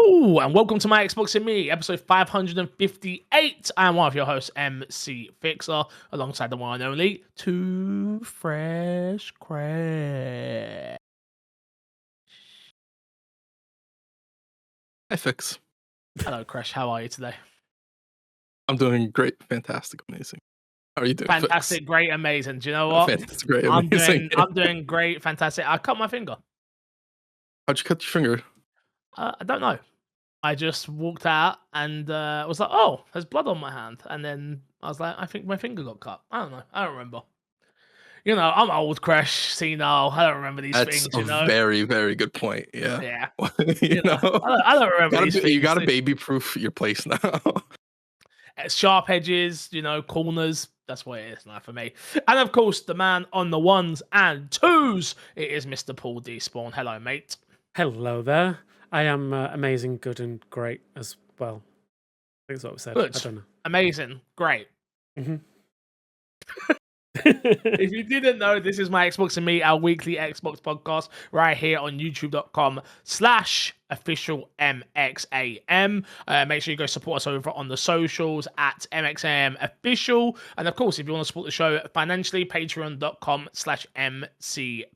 Hello, and welcome to My Xbox and Me, episode 558. I'm one of your hosts, MC Fixer, alongside the one and only Too Fresh Crash. Hi, Fix. Hello, Crash. How are you today? I'm doing great, fantastic, amazing. How are you doing, Fantastic, Fix? great, amazing. Do you know what? Fantastic, great, I'm amazing. doing great, fantastic. I cut my finger. How'd you cut your finger? I don't know. I just walked out and was like, oh, there's blood on my hand. And then I was like, I think my finger got cut. I don't know. I don't remember. You know, I'm old, Crash, senile. I don't remember these That's things, a you know? very, very good point. Yeah. Yeah. you know, I don't remember these things. you gotta baby-proof your place now. Sharp edges, you know, corners. That's what it is now for me. And of course, the man on the ones and twos, it is Mr. Paul Despawn. Hello, mate. Hello there. I am amazing, good, and great as well. I think that's what we said. Good. I don't know. Amazing. Great. Mm-hmm. If you didn't know, this is My Xbox and Me, our weekly Xbox podcast, right here on youtube.com/officialmxam. Make sure you go support us over on the socials at mxamofficial. And of course, if you want to support the show financially, patreon.com/mcfixer.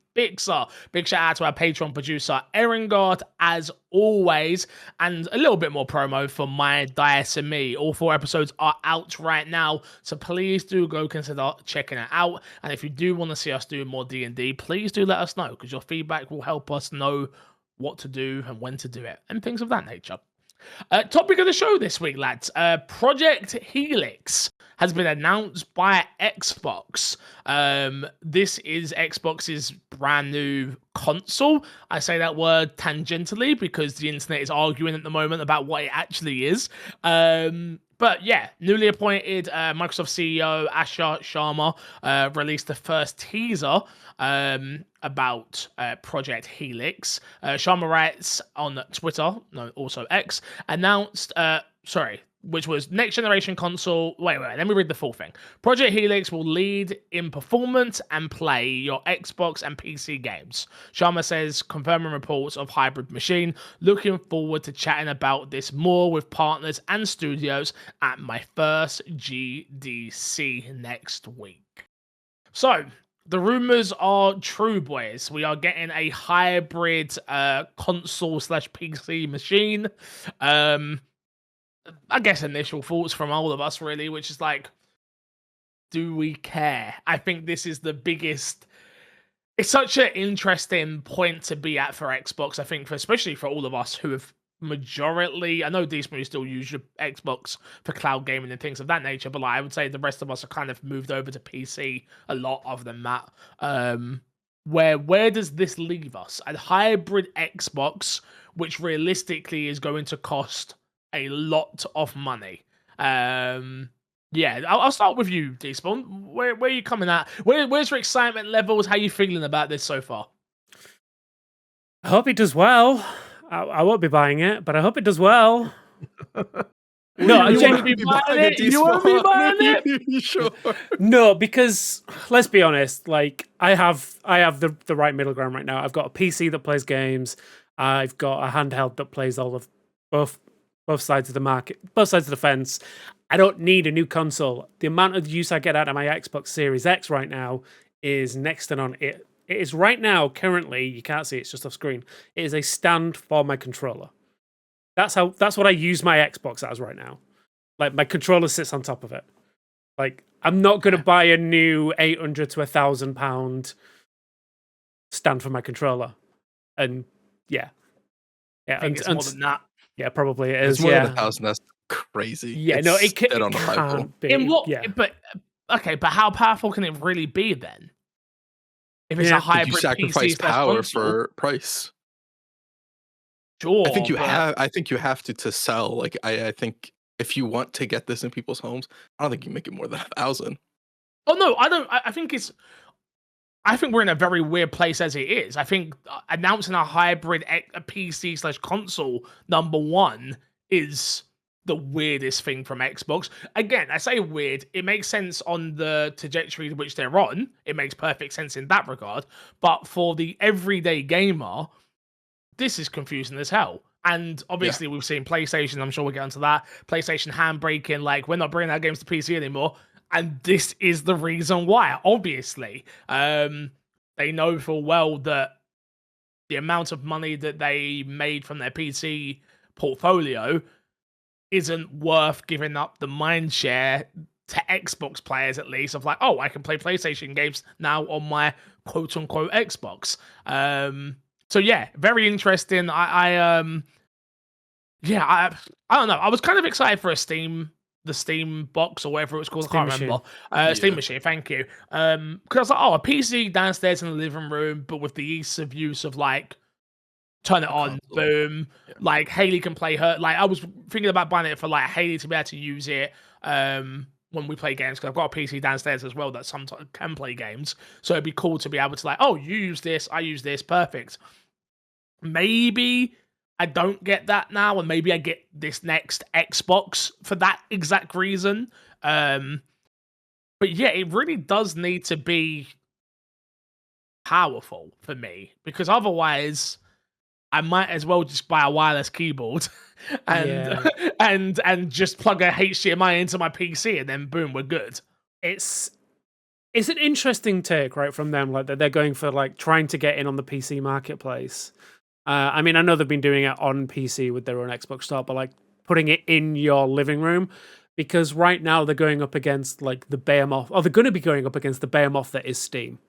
Big shout out to our Patreon producer, Erengard, as always. And a little bit more promo for My Dice and Me. All 4 episodes are out right now, so please do go consider checking it out. And if you do want to see us do more D&D, please do let us know, because your feedback will help us know what to do and when to do it, and things of that nature. Topic of the show this week, lads. Project Helix has been announced by Xbox. This is Xbox's brand new console. I say that word tangentially because the internet is arguing at the moment about what it actually is. But yeah, newly appointed Microsoft CEO Ashar Sharma released the first teaser about Project Helix. Sharma writes on Twitter, no, also X, announced, which was next generation console. Wait, let me read the full thing. Project Helix will lead in performance and play your Xbox and PC games. Sharma says, confirming reports of hybrid machine. Looking forward to chatting about this more with partners and studios at my first GDC next week. So, the rumors are true, boys. We are getting a hybrid console/PC machine. I guess initial thoughts from all of us, really, which is like, do we care? I think this is the biggest. It's such an interesting point to be at for Xbox, I think, especially for all of us who have majority. I know Despawn, you still use your Xbox for cloud gaming and things of that nature, but like, I would say the rest of us are kind of moved over to PC, a lot of them, Matt. Where does this leave us? A hybrid Xbox, which realistically is going to cost a lot of money. Yeah, I'll start with you, Despawn. Where are you coming at? Where's your excitement levels? How are you feeling about this so far? I hope it does well. I won't be buying it, but I hope it does well. No, you want to be buying it? You want to be buying it? Sure. No, because let's be honest. Like I have the right middle ground right now. I've got a PC that plays games. I've got a handheld that plays all of both sides of the market, both sides of the fence. I don't need a new console. The amount of use I get out of my Xbox Series X right now is next to none. It is right now, currently, you can't see it's just off screen. It is a stand for my controller. That's what I use my Xbox as right now. Like my controller sits on top of it. Like I'm not gonna buy a new £800 to £1,000 stand for my controller. And yeah. I think it's more than that. Yeah, probably it is. It's more than 1,000. That's crazy. Yeah, no, it can't be. In what? Yeah. But how powerful can it really be then? If it's a hybrid, you sacrifice power for price. Sure, I think you have to sell. Like I think if you want to get this in people's homes, I don't think you make it more than 1,000. Oh no, I don't. I think we're in a very weird place as it is. I think announcing a hybrid PC/console #1 is the weirdest thing from Xbox. Again, I say weird. It makes sense on the trajectory which they're on. It makes perfect sense in that regard. But for the everyday gamer, this is confusing as hell. And obviously, we've seen PlayStation. I'm sure we'll get onto that. PlayStation handbraking, like we're not bringing our games to PC anymore. And this is the reason why. Obviously, they know full well that the amount of money that they made from their PC portfolio isn't worth giving up the mind share to Xbox players, at least, of like, oh, I can play PlayStation games now on my quote unquote Xbox. So yeah, very interesting. I don't know. I was kind of excited for the Steam box or whatever it was called. I can't remember. Steam Machine, thank you. Because I was like, oh, a PC downstairs in the living room, but with the ease of use of like, turn it on, boom. Yeah. Like Haley can play her. Like I was thinking about buying it for like Haley to be able to use it when we play games, because I've got a PC downstairs as well that sometimes can play games. So it'd be cool to be able to like, oh, you use this, I use this, perfect. Maybe I don't get that now, and maybe I get this next Xbox for that exact reason. But yeah, it really does need to be powerful for me, because otherwise I might as well just buy a wireless keyboard and and just plug a HDMI into my PC, and then boom, we're good. It's an interesting take, right, from them, like that they're going for like trying to get in on the PC marketplace. I mean, I know they've been doing it on PC with their own Xbox Store, but like putting it in your living room, because right now they're going up against like the behemoth, or they're going to be going up against the behemoth that is Steam.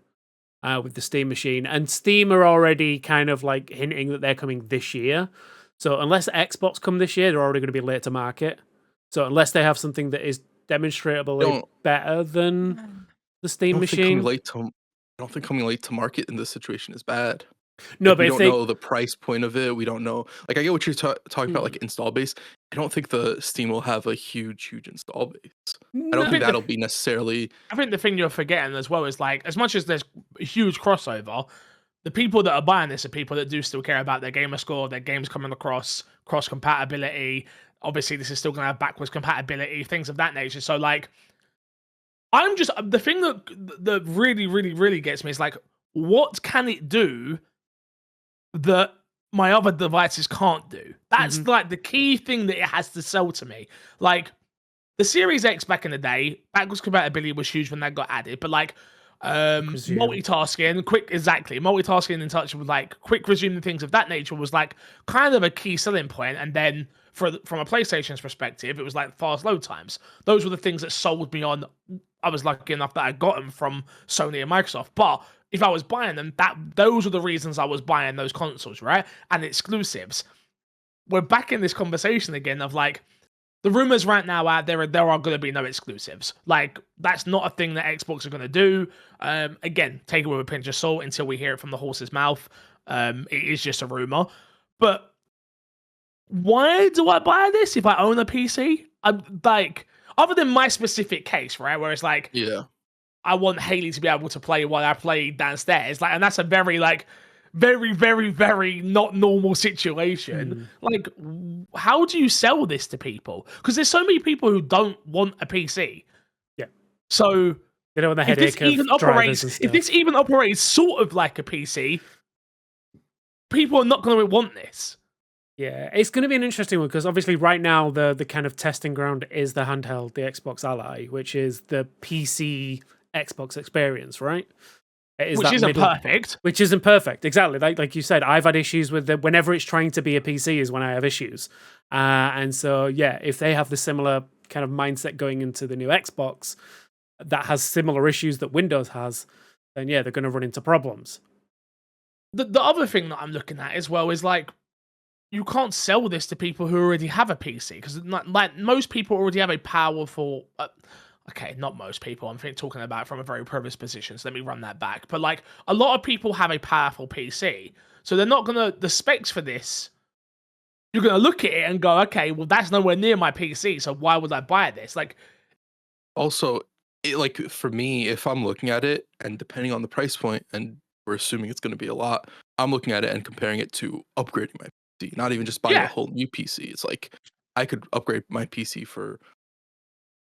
With the Steam machine, and Steam are already kind of like hinting that they're coming this year. So unless Xbox come this year, they're already going to be late to market. So unless they have something that is demonstrably better than the Steam machine, I don't think coming late to market in this situation is bad. No, like, but we don't know the price point of it. We don't know. Like, I get what you're talking about, like install base. I don't think the Steam will have a huge install base. I don't think that'll be necessarily. I think the thing you're forgetting as well is like, as much as there's a huge crossover, the people that are buying this are people that do still care about their gamer score, their games coming across, cross compatibility. Obviously, this is still going to have backwards compatibility, things of that nature. So, like, I'm just the thing that really gets me is like, what can it do that my other devices can't do? That's like the key thing that it has to sell to me. Like the Series X back in the day, backwards compatibility was huge when that got added, but like multitasking, multitasking in touch with like quick resuming things of that nature was like kind of a key selling point. And then from a PlayStation's perspective, it was like fast load times. Those were the things that sold me on. I was lucky enough that I got them from Sony and Microsoft, but if I was buying them, those are the reasons I was buying those consoles, right? And exclusives. We're back in this conversation again of like, the rumors right now out there are going to be no exclusives. Like, that's not a thing that Xbox are going to do. Again, take it with a pinch of salt until we hear it from the horse's mouth. It is just a rumor. But why do I buy this if I own a PC? I'm like, other than my specific case, right? Where it's like, yeah, I want Haley to be able to play while I play downstairs. Like, and that's a very not normal situation. Like, how do you sell this to people? Because there's so many people who don't want a PC. Yeah. So they don't want the headache if this even operates sort of like a PC, people are not going to want this. Yeah, it's going to be an interesting one, because obviously right now the kind of testing ground is the handheld, the Xbox Ally, which is the PC Xbox experience, right? Which isn't perfect. Which isn't perfect, exactly. Like you said, I've had issues with it. Whenever it's trying to be a PC is when I have issues. And so, yeah, if they have the similar kind of mindset going into the new Xbox that has similar issues that Windows has, then yeah, they're going to run into problems. The other thing that I'm looking at as well is like, you can't sell this to people who already have a PC, because like most people already have a powerful. Okay, not most people. I'm talking about from a very privileged position, so let me run that back. But like, a lot of people have a powerful PC, so they're not gonna. The specs for this, you're gonna look at it and go, okay, well that's nowhere near my PC, so why would I buy this? Like, also, like for me, if I'm looking at it and depending on the price point, and we're assuming it's going to be a lot, I'm looking at it and comparing it to upgrading my PC, not even just buying a whole new PC. It's like I could upgrade my PC for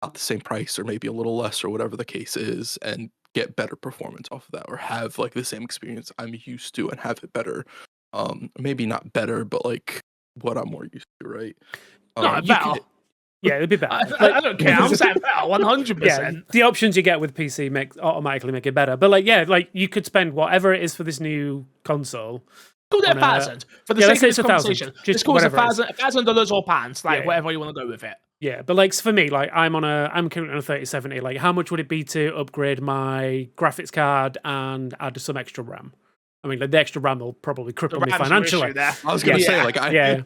about the same price or maybe a little less or whatever the case is, and get better performance off of that, or have like the same experience I'm used to and have it better. Maybe not better, but like what I'm more used to, right? No, You better. can, Yeah, it'd be better. I don't care. I'm saying better, 100%. Yeah, the options you get with PC automatically make it better. But like you could spend whatever it is for this new console. Call it on 1,000 for the yeah, sake let's of say this it's 1,000. conversation. Just Just call it whatever it is. $1,000 or pounds, like Yeah. whatever you want to go with it. Yeah, but like for me, like I'm currently on a 3070. Like, how much would it be to upgrade my graphics card and add some extra RAM? I mean, like, the extra RAM will probably cripple me RAM's your financially. issue there. I was gonna say, like, Yeah.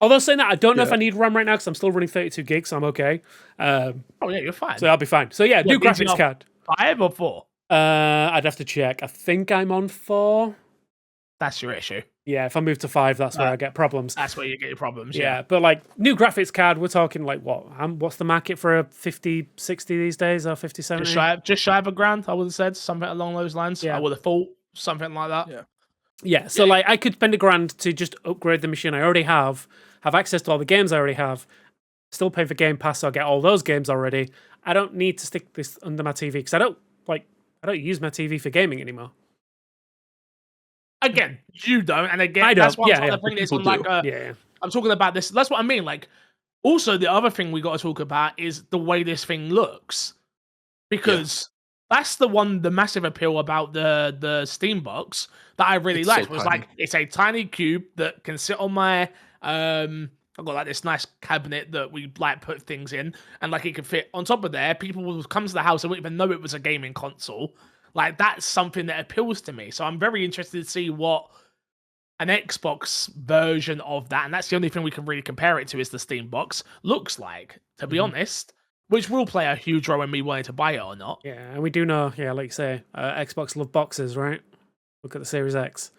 Although saying that, I don't know if Yeah. I need RAM right now because I'm still running 32 gigs, so I'm okay. Oh yeah, you're fine. So I'll be fine. So yeah, new What, graphics beating card. 5 or 4? I'd have to check. I think I'm on 4. That's your issue. Yeah, if I move to 5, that's where I get problems. That's where you get your problems. Yeah, but like new graphics card, we're talking like what? What's the market for a 50, 60 these days, or 50, 70? Just shy of $1,000, I would have said something along those lines. Yeah. I would have thought something like that. Yeah. Yeah, so like I could spend $1,000 to just upgrade the machine I already have access to all the games I already have, still pay for Game Pass, so I get all those games already. I don't need to stick this under my TV because I don't use my TV for gaming anymore. Again, you don't, and again, I don't. that's why I'm Yeah, trying yeah. to bring this People on like do. Yeah. I'm talking about this. That's what I mean. Like, also the other thing we got to talk about is the way this thing looks, because that's the massive appeal about the Steam box that I really It's liked so was tiny. like it's a tiny cube that can sit on my I've got like this nice cabinet that we like put things in, and like it can fit on top of there. People will come to the house and wouldn't even know it was a gaming console. Like that's something that appeals to me. So I'm very interested to see what an Xbox version of that, and that's the only thing we can really compare it to is the Steam box, looks like, to be honest, which will play a huge role in me wanting to buy it or not. Yeah, and we do know, like you say, Xbox love boxes, right? Look at the Series X.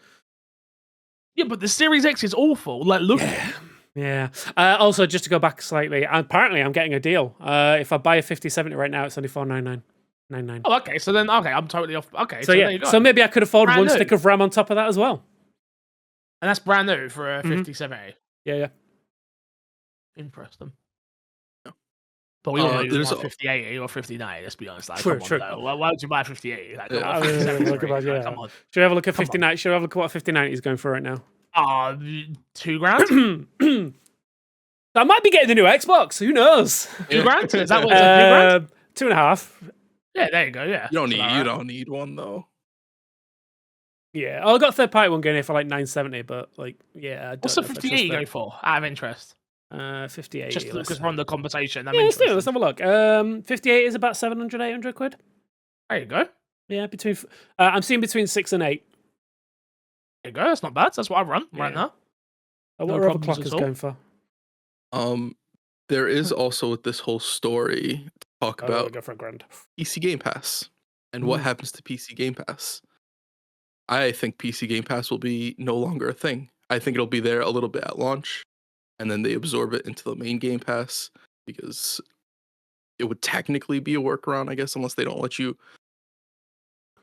Yeah, but the Series X is awful. Like, look at it. Yeah. Also, just to go back slightly, apparently I'm getting a deal. If I buy a 5070 right now, it's only $499.99. Oh, okay, so then, okay, I'm totally off. Okay, So there you yeah, go. so maybe I could afford Brand one new. stick of RAM on top of that as well. And that's brand new for a Mhm. 5070. Yeah. Interesting. But we all know you there's want a- 5080 or 5090, let's be honest. Like, True, come true. on, though. Why would you buy a 5080? Like, come Yeah. on, I mean, 5070, look about- like, yeah. come on. Should we have a look at Come on. 5090? Should we have a look at what 5090 is going for right now? $2,000? I might be getting the new Xbox. Who knows? $2,000? Is that what it's $2,000? 2.5. Yeah, there you go. Yeah. You don't That's need about you right. don't need one though. Yeah, I got a third party one going here for like 970, but like, yeah. I What's the don't know if I 5080 trust go for? Out of interest. that. 5080. Just because we're on the conversation. I'm Yeah, let's do it. Let's interested. have a look. 58 is about 700, 800 quid. There you go. Yeah, I'm seeing between 6 and 8. There you go. That's not bad. That's what I run right Yeah. now. What No are other problems clockers at all. going for? There is also this whole story to talk Oh, about go for $1,000. PC Game Pass and what happens to PC Game Pass. I think PC Game Pass will be no longer a thing. I think it'll be there a little bit at launch, and then they absorb it into the main Game Pass because it would technically be a workaround, I guess, unless they don't let you.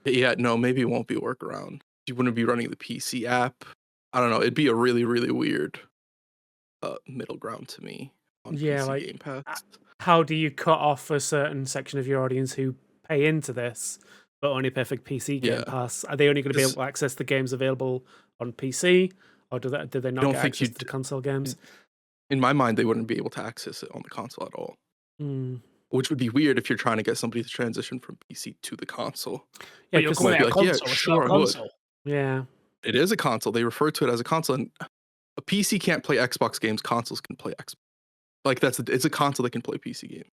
Yeah, no, maybe it won't be a workaround. You wouldn't be running the PC app. I don't know. It'd be a really, really weird middle ground to me on Yeah, PC like, Game Pass. How do you cut off a certain section of your audience who pay into this but only pay for PC Game Yeah. Pass? Are they only going to be This- able to access the games available on PC, or do they not don't get think access you'd- to the console games? In my mind, they wouldn't be able to access it on the console at all. Mm. Which would be weird if you're trying to get somebody to transition from PC to the console. Yeah, But you're 'cause, calling might it a be like, yeah, console. It's sure, not a I would. console. yeah. It is a console. They refer to it as a console, and a PC can't play Xbox games. Consoles can play Xbox. Like it's a console that can play PC games.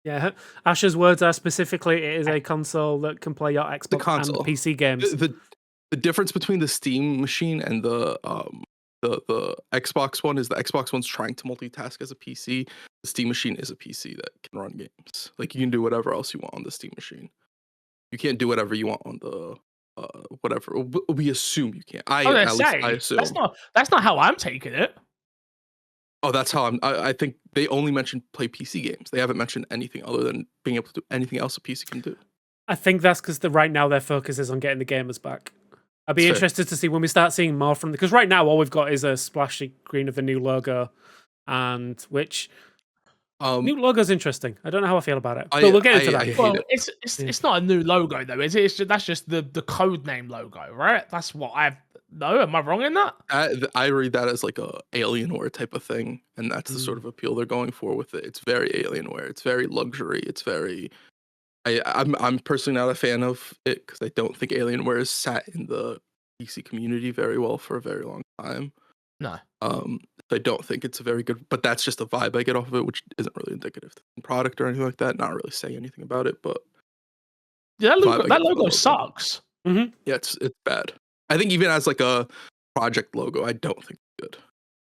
Yeah, Ash's words are specifically, it is a console that can play your Xbox console. and PC games. The difference between the Steam machine and the Xbox one is the Xbox one's trying to multitask as a PC. The Steam machine is a PC that can run games. Like you can do whatever else you want on the Steam machine. You can't do whatever you want on the whatever. We assume you can't. I assume. That's not how I'm taking it. Oh, that's how I think they only mentioned play PC games. They haven't mentioned anything other than being able to do anything else a PC can do. I think that's because right now their focus is on getting the gamers back. I'd be Fair. interested to see when we start seeing more from because right now all we've got is a splashy screen of the new logo, and which New logo's interesting. I don't know how I feel about it, I- but we'll get into I that. hate Well, it. it's not a new logo though, is it? That's just the code name logo, right? That's what I've. No, am I wrong in that? I read that as like a Alienware type of thing, and that's the sort of appeal they're going for with it. It's very Alienware. It's very luxury. It's very. I'm personally not a fan of it because I don't think Alienware has sat in the PC community very well for a very long time. No. I don't think it's a very good, but that's just a vibe I get off of it, which isn't really indicative to the product or anything like that. Not really saying anything about it, but Yeah, vibe I get that from the logo logo. sucks. yeah, it's bad. I think even as like a project logo, I don't think it's good.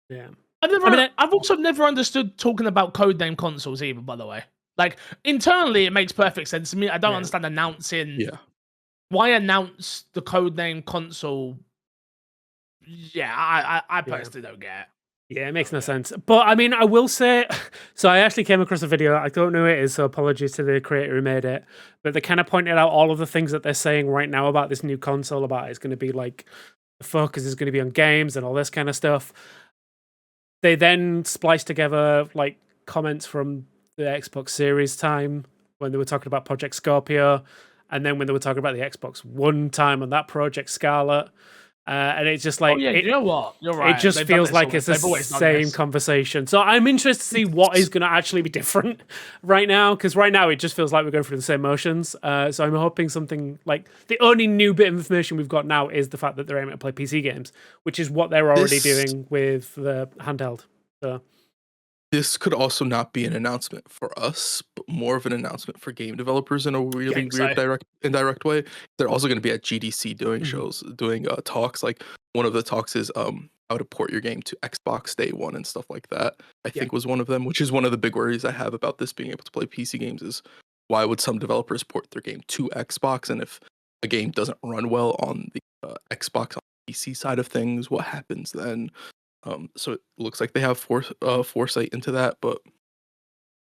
Yeah. I've also never understood talking about codename consoles either. By the way, like internally, it makes perfect sense to me. I don't understand announcing. Yeah. Why announce the codename console? Yeah, I personally don't get it. Yeah, it makes no sense. But I mean, I will say, so I actually came across a video. I don't know who it is, so apologies to the creator who made it. But they kind of pointed out all of the things that they're saying right now about this new console, about it's going to be like, the focus is going to be on games and all this kind of stuff. They then spliced together like comments from the Xbox Series time when they were talking about Project Scorpio, and then when they were talking about the Xbox One time on that Project Scarlet. And it's just like, you know what? You're right. It just They've done feels this like always. it's the They've always done same this. conversation. So I'm interested to see what is going to actually be different right now, because right now it just feels like we're going through the same motions. So I'm hoping something like the only new bit of information we've got now is the fact that they're aiming to play PC games, which is what they're already doing with the handheld. So this could also not be an announcement for us, but more of an announcement for game developers in a really weird indirect way. They're also going to be at GDC doing shows, doing talks. Like one of the talks is how to port your game to Xbox Day One and stuff like that. I think was one of them, which is one of the big worries I have about this being able to play PC games is why would some developers port their game to Xbox, and if a game doesn't run well on the Xbox on the PC side of things, what happens then? So it looks like they have foresight into that, but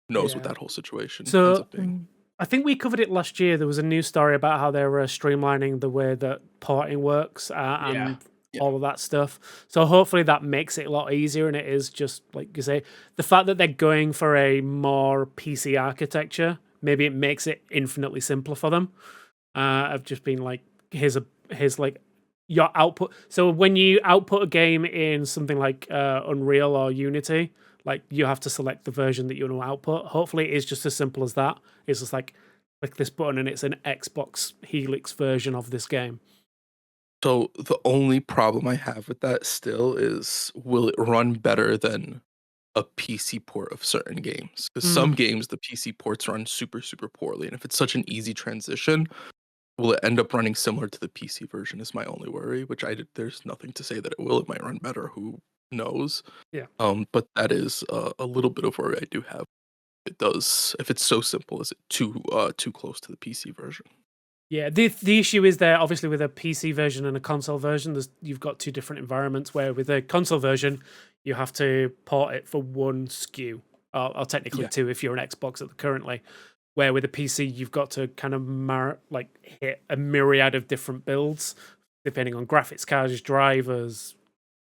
who knows what that whole situation ends up being. I think we covered it last year. There was a news story about how they're streamlining the way that porting works and all of that stuff. So hopefully that makes it a lot easier, and it is just, like you say, the fact that they're going for a more PC architecture, maybe it makes it infinitely simpler for them. Of just being like, here's like your output. So when you output a game in something like Unreal or Unity, like you have to select the version that you want to output. Hopefully it's just as simple as that. It's just like, click this button and it's an Xbox Helix version of this game. So the only problem I have with that still is, will it run better than a PC port of certain games? Because some games, the PC ports run super, super poorly. And if it's such an easy transition, will it end up running similar to the PC version is my only worry, which there's nothing to say that it will. It might run better. Who knows? Yeah. But that is a little bit of worry I do have. It does, if it's so simple, is it too close to the PC version? Yeah, the issue is there, obviously, with a PC version and a console version, you've got two different environments, where with a console version, you have to port it for one SKU, or technically two if you're an Xbox currently. Where with a PC, you've got to kind of hit a myriad of different builds, depending on graphics cards, drivers,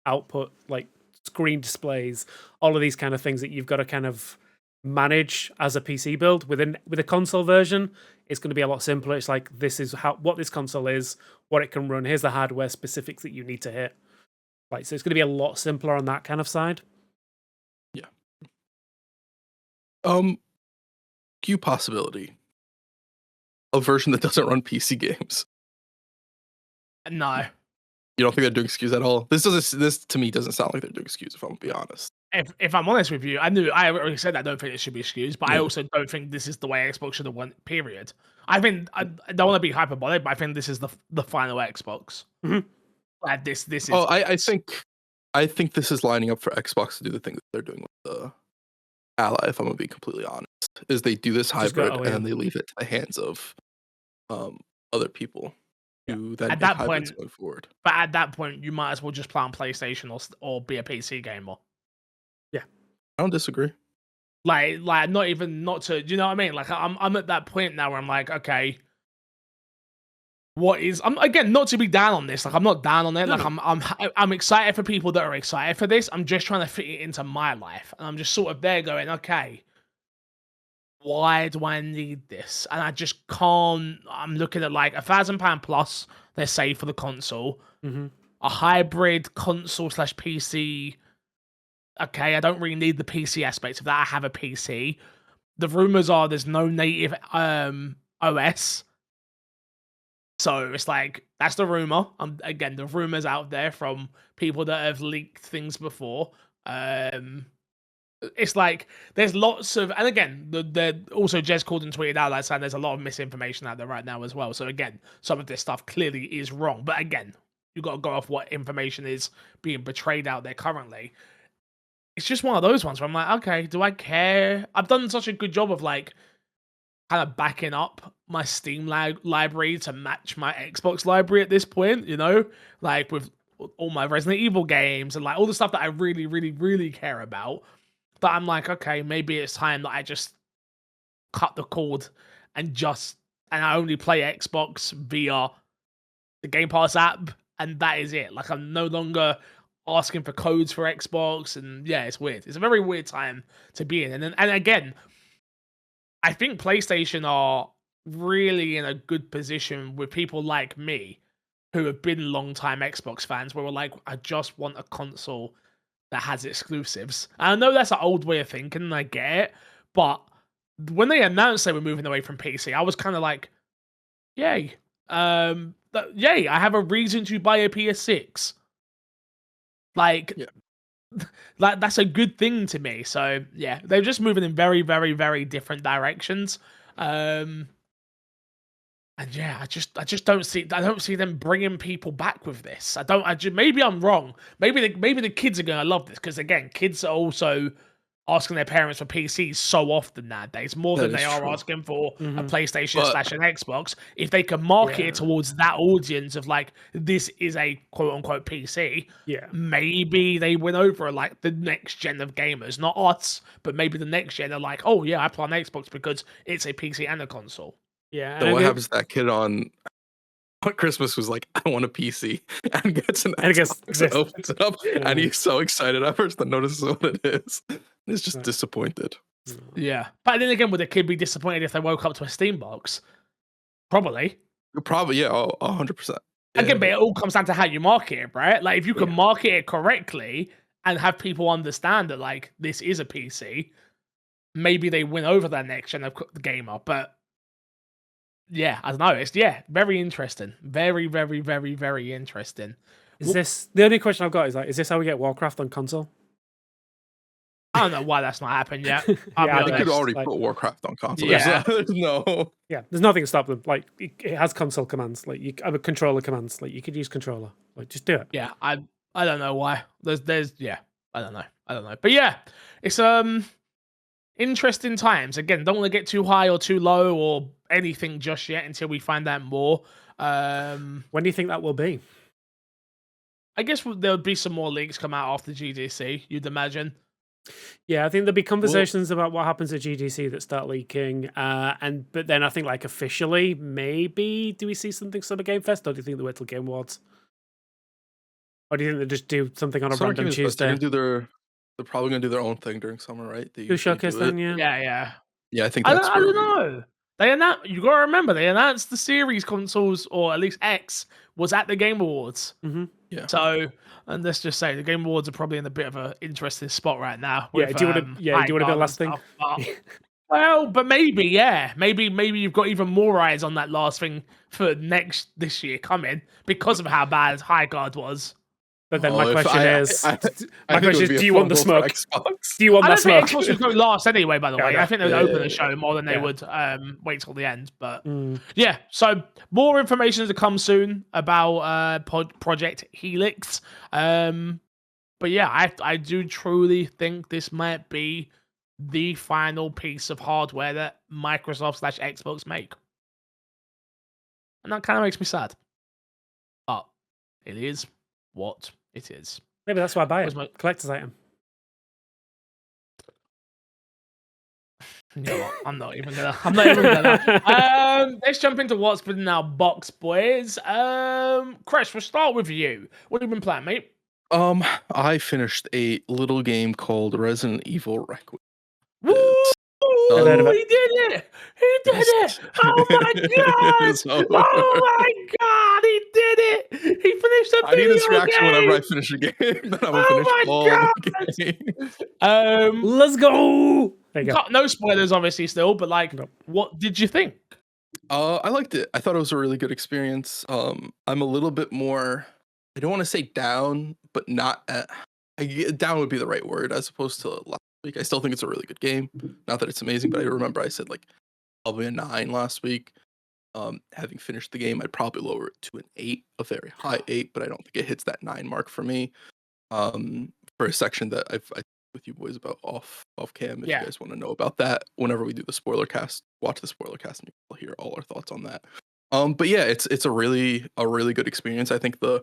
output, like screen displays, all of these kind of things that you've got to kind of manage as a PC build. With a console version, it's going to be a lot simpler. It's like, this is what this console is, what it can run. Here's the hardware specifics that you need to hit. Like, so it's going to be a lot simpler on that kind of side. Yeah. Q possibility. A version that doesn't run PC games. No. You don't think they're doing SKUs at all? This to me doesn't sound like they're doing SKUs, if I'm gonna be honest. If I'm honest with you, I already said I don't think it should be SKUs, but I also don't think this is the way Xbox should have went, period. I think, I don't want to be hyperbolic, but I think this is the final Xbox. Like this is. Oh, I think this is lining up for Xbox to do the thing that they're doing with the Ally, if I'm gonna be completely honest. Is they do this hybrid and then they leave it to the hands of other people who then at make that hybrids point, going forward. But at that point, you might as well just play on PlayStation or be a PC gamer. Yeah, I don't disagree. Like not to, do you know what I mean? Like I'm at that point now where I'm like, okay, I'm again, not to be down on this. Like, I'm not down on it. No. Like I'm excited for people that are excited for this. I'm just trying to fit it into my life, and I'm just sort of there going, okay, why do I need this? And I just can't. I'm looking at like £1,000 plus, let's say, for the console, a hybrid console / PC. Okay, I don't really need the PC aspect of that. I have a PC. The rumors are there's no native OS. So it's like, that's the rumor. Again, the rumors out there from people that have leaked things before. It's like there's lots of, and again, the also Jez called and tweeted out like saying there's a lot of misinformation out there right now as well. So again, some of this stuff clearly is wrong. But again, you got to go off what information is being portrayed out there currently. It's just one of those ones where I'm like, okay, do I care? I've done such a good job of like kind of backing up my Steam library to match my Xbox library at this point, you know, like with all my Resident Evil games and like all the stuff that I really, really, really care about. But I'm like, okay, maybe it's time that I just cut the cord and I only play Xbox via the Game Pass app, and that is it. Like, I'm no longer asking for codes for Xbox, and yeah, it's weird. It's a very weird time to be in. And again, I think PlayStation are really in a good position with people like me who have been long-time Xbox fans, where we're like, I just want a console that has exclusives. And I know that's an old way of thinking, and I get it, but when they announced they were moving away from PC, I was kind of like, yay. Yay, I have a reason to buy a PS6. Like, like that's a good thing to me. So yeah, they're just moving in very, very, very different directions. And yeah, I just don't see them bringing people back with this. Maybe I'm wrong. Maybe the kids are gonna love this, because again, kids are also asking their parents for PCs so often nowadays, more than they are asking for a PlayStation / an Xbox. If they can market it towards that audience of like, this is a quote unquote PC, maybe they win over like the next gen of gamers, not us, but maybe the next gen are like, oh yeah, I play on Xbox because it's a PC and a console. Yeah. So what happens to that kid on Christmas was like, I want a PC, and gets an Xbox and opens it up, and he's so excited at first and notices what it is. He's just disappointed. Yeah. But then again, would the kid be disappointed if they woke up to a Steam box? Probably. Probably, yeah, 100%. Again, but it all comes down to how you market it, right? Like, if you can market it correctly and have people understand that, like, this is a PC, maybe they win over that next gen of the gamer. But yeah, I don't know. It's very interesting. Very, very, very, very interesting. Is this the only question I've got? Is like, is this how we get Warcraft on console? I don't know why that's not happened yet. I think you could already put Warcraft on console. Yeah. There's there's nothing to stop them. Like, it has console commands. Like, you have a controller commands. Like, you could use controller. Like, just do it. Yeah, I don't know why. I don't know. But yeah, it's interesting times. Again, don't want to get too high or too low or anything just yet until we find out more. When do you think that will be? I guess there'll be some more leaks come out after GDC, you'd imagine. Yeah, I think there'll be conversations about what happens at GDC that start leaking. But then I think, like, officially, maybe do we see something Summer Game Fest, or do you think they wait till Game Awards? Or do you think they just do something on a random Tuesday? They're probably gonna do their own thing during summer, right? Do showcase then, Yeah, I think that's I don't know. You gotta remember, they announced the series consoles, or at least X, was at the Game Awards. Yeah. So, and let's just say the Game Awards are probably in a bit of an interesting spot right now. Do you want to do the last thing? Well, but maybe you've got even more eyes on that last thing for this year coming because of how bad High Guard was. But then my question is, do you want the smoke? Do you want that smoke? I think Xbox would go last anyway, by the way. I think they would open the show more than they would wait till the end. But yeah, so more information to come soon about Project Helix. But yeah, I do truly think this might be the final piece of hardware that Microsoft / Xbox make. And that kind of makes me sad. But it is what it is. Maybe that's why I buy it. Collector's item. You know what? I'm not even gonna. Let's jump into what's been in our box, boys. Chris, we'll start with you. What have you been playing, mate? I finished a little game called Resident Evil Requiem. Woo! I've heard of Oh, it. he did it! He did it! Oh my god! It's over. Oh my god! He did it! He finished the I need this video reaction whenever I game! finish a game. Then I'm gonna finish Oh all my the games. god! Let's go. There you go. No spoilers, obviously, still, but like, Nope. what did you think? I liked it. I thought it was a really good experience. I'm a little bit more. I don't want to say down, but not at. Down would be the right word as opposed to last week. I still think it's a really good game. Not that it's amazing, but I remember I said like probably a 9 last week. Having finished the game, I'd probably lower it to an 8, a very high 8, but I don't think it hits that 9 mark for me. For a section that I've with you boys about off cam, if you guys want to know about that, whenever we do the spoiler cast, watch the spoiler cast and you'll hear all our thoughts on that. But yeah, it's a really good experience. I think the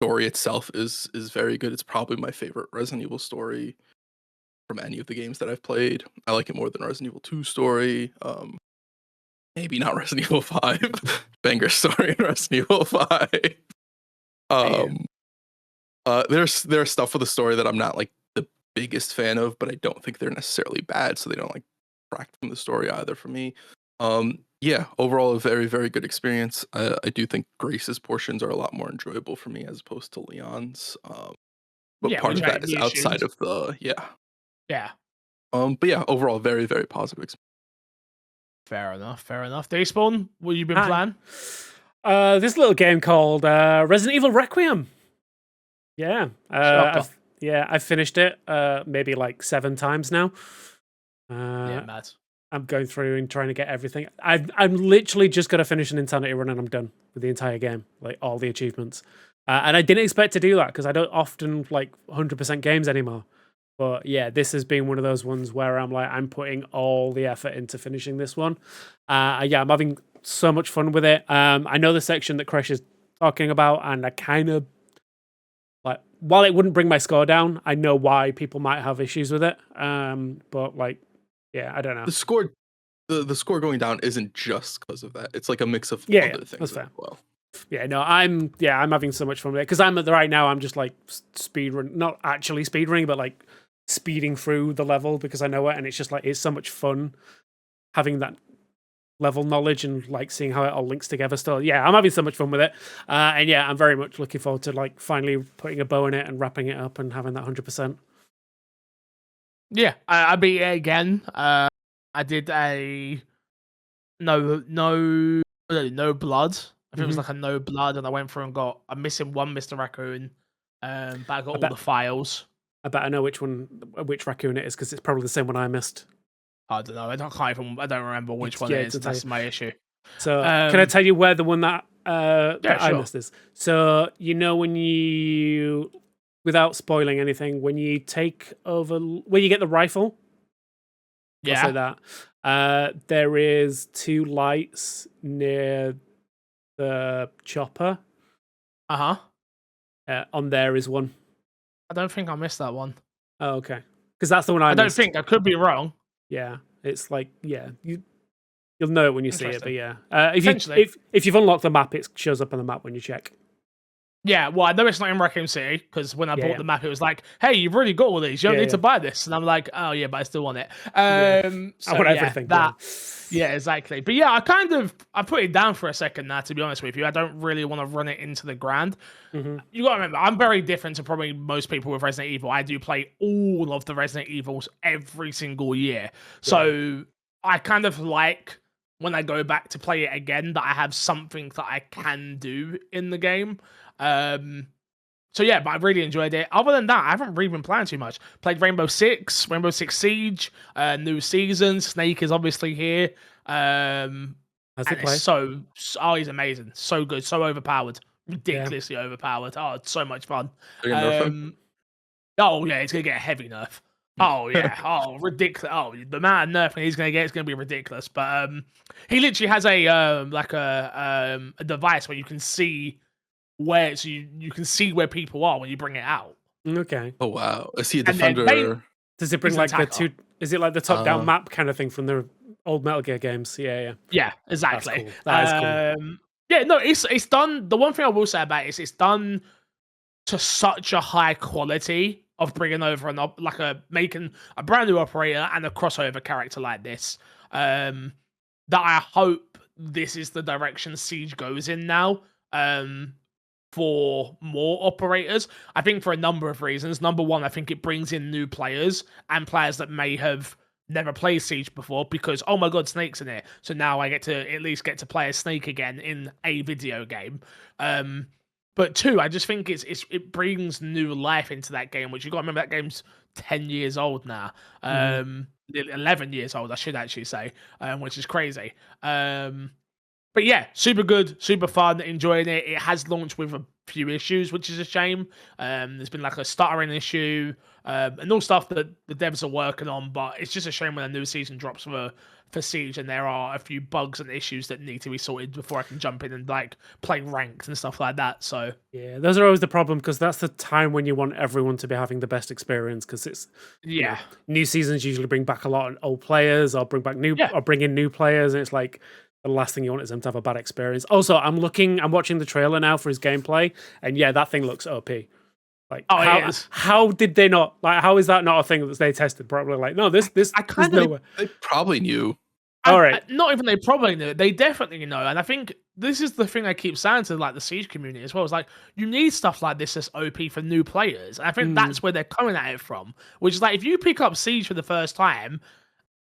story itself is very good. It's probably my favorite Resident Evil story from any of the games that I've played. I like it more than Resident Evil 2 story. Maybe not Resident Evil 5. Banger story in Resident Evil 5. There's stuff with the story that I'm not like the biggest fan of, but I don't think they're necessarily bad, so they don't like detract from the story either for me. Yeah, overall a very, very good experience. I do think Grace's portions are a lot more enjoyable for me as opposed to Leon's. But part of that is outside of the But yeah, overall very, very positive experience. Fair enough. Despawn, what you been playing? This little game called Resident Evil Requiem. Yeah. I've finished it maybe like 7 times now. Mad. I'm going through and trying to get everything. I'm literally just going to finish an Insanity run and I'm done with the entire game, like all the achievements. And I didn't expect to do that because I don't often like 100% games anymore. But yeah, this has been one of those ones where I'm like, I'm putting all the effort into finishing this one. I'm having so much fun with it. I know the section that Crash is talking about, and I kind of like, while it wouldn't bring my score down, I know why people might have issues with it. But like, yeah, I don't know. The score going down isn't just because of that. It's like a mix of other things that's fair. as well. Yeah, no, I'm having so much fun with it because right now I'm just like speedrun, not actually speedrunning, but like speeding through the level because I know it, and it's just like it's so much fun having that level knowledge and like seeing how it all links together still. Yeah, I'm having so much fun with it. And yeah, I'm very much looking forward to like finally putting a bow in it and wrapping it up and having that 100%. Yeah, I beat it again. I did a no blood. I think it was like a no blood, and I went through and got. I'm missing one Mr. Raccoon, but I got all the files. I bet I know which raccoon it is because it's probably the same one I missed. I don't know. I don't remember which one it is. That's my issue. So can I tell you where the one that I missed is? So you know when you, without spoiling anything, when you take over, when you get the rifle, I'll say that there is 2 lights near the chopper. On there is one. I don't think I missed that one. Oh, okay. Because that's the one I don't think. I could be wrong. Yeah, it's like you'll know it when you see it. But yeah, if you've unlocked the map, it shows up on the map when you check. Yeah, well, I know it's not in Requiem City because when I bought the map, it was like, "Hey, you've already got all these. You don't need to buy this." And I'm like, "Oh yeah, but I still want it." I want everything. Yeah, exactly. But yeah, I put it down for a second now. To be honest with you, I don't really want to run it into the ground. You got to remember, I'm very different to probably most people with Resident Evil. I do play all of the Resident Evils every single year, so I kind of like when I go back to play it again that I have something that I can do in the game. So yeah, but I really enjoyed it. Other than that, I haven't really been playing too much. Played Rainbow Six Siege, new season. Snake is obviously here. How's he play? He's amazing. So good, so overpowered. Ridiculously overpowered. Oh, it's so much fun. Oh yeah, it's gonna get a heavy nerf. Oh yeah, oh ridiculous. Oh, the amount of nerf he's gonna get is gonna be ridiculous. But he literally has a device where you can see where you can see where people are when you bring it out. Okay. Oh wow. Is he a defender? Does it bring like the two? Is it like the top-down map kind of thing from the old Metal Gear games? Yeah, exactly. That is cool. Yeah, no, it's done. The one thing I will say about it is it's done to such a high quality of bringing over making a brand new operator and a crossover character like this. That I hope this is the direction Siege goes in now. For more operators, I think for a number of reasons. Number one, I think it brings in new players and players that may have never played Siege before because, oh my god, Snake's in it. So now I at least get to play as Snake again in a video game. But two, I just think it brings new life into that game, which you got to remember that game's 10 years old now. 11 years old, I should actually say, which is crazy. But yeah, super good, super fun, enjoying it. It has launched with a few issues, which is a shame. There's been like a stuttering issue, and all stuff that the devs are working on, but it's just a shame when a new season drops for Siege and there are a few bugs and issues that need to be sorted before I can jump in and like play ranked and stuff like that. So yeah, those are always the problem because that's the time when you want everyone to be having the best experience because it's new seasons usually bring back a lot of old players or bring in new players, and it's like the last thing you want is them to have a bad experience. Also, I'm watching the trailer now for his gameplay, and yeah, that thing looks OP. Like, how did they not? Like, how is that not a thing that they tested properly? Like, no, this. They probably knew. All right, not even they probably knew. They definitely know, and I think this is the thing I keep saying to like the Siege community as well. It's like you need stuff like this as OP for new players. And I think that's where they're coming at it from. Which is like if you pick up Siege for the first time.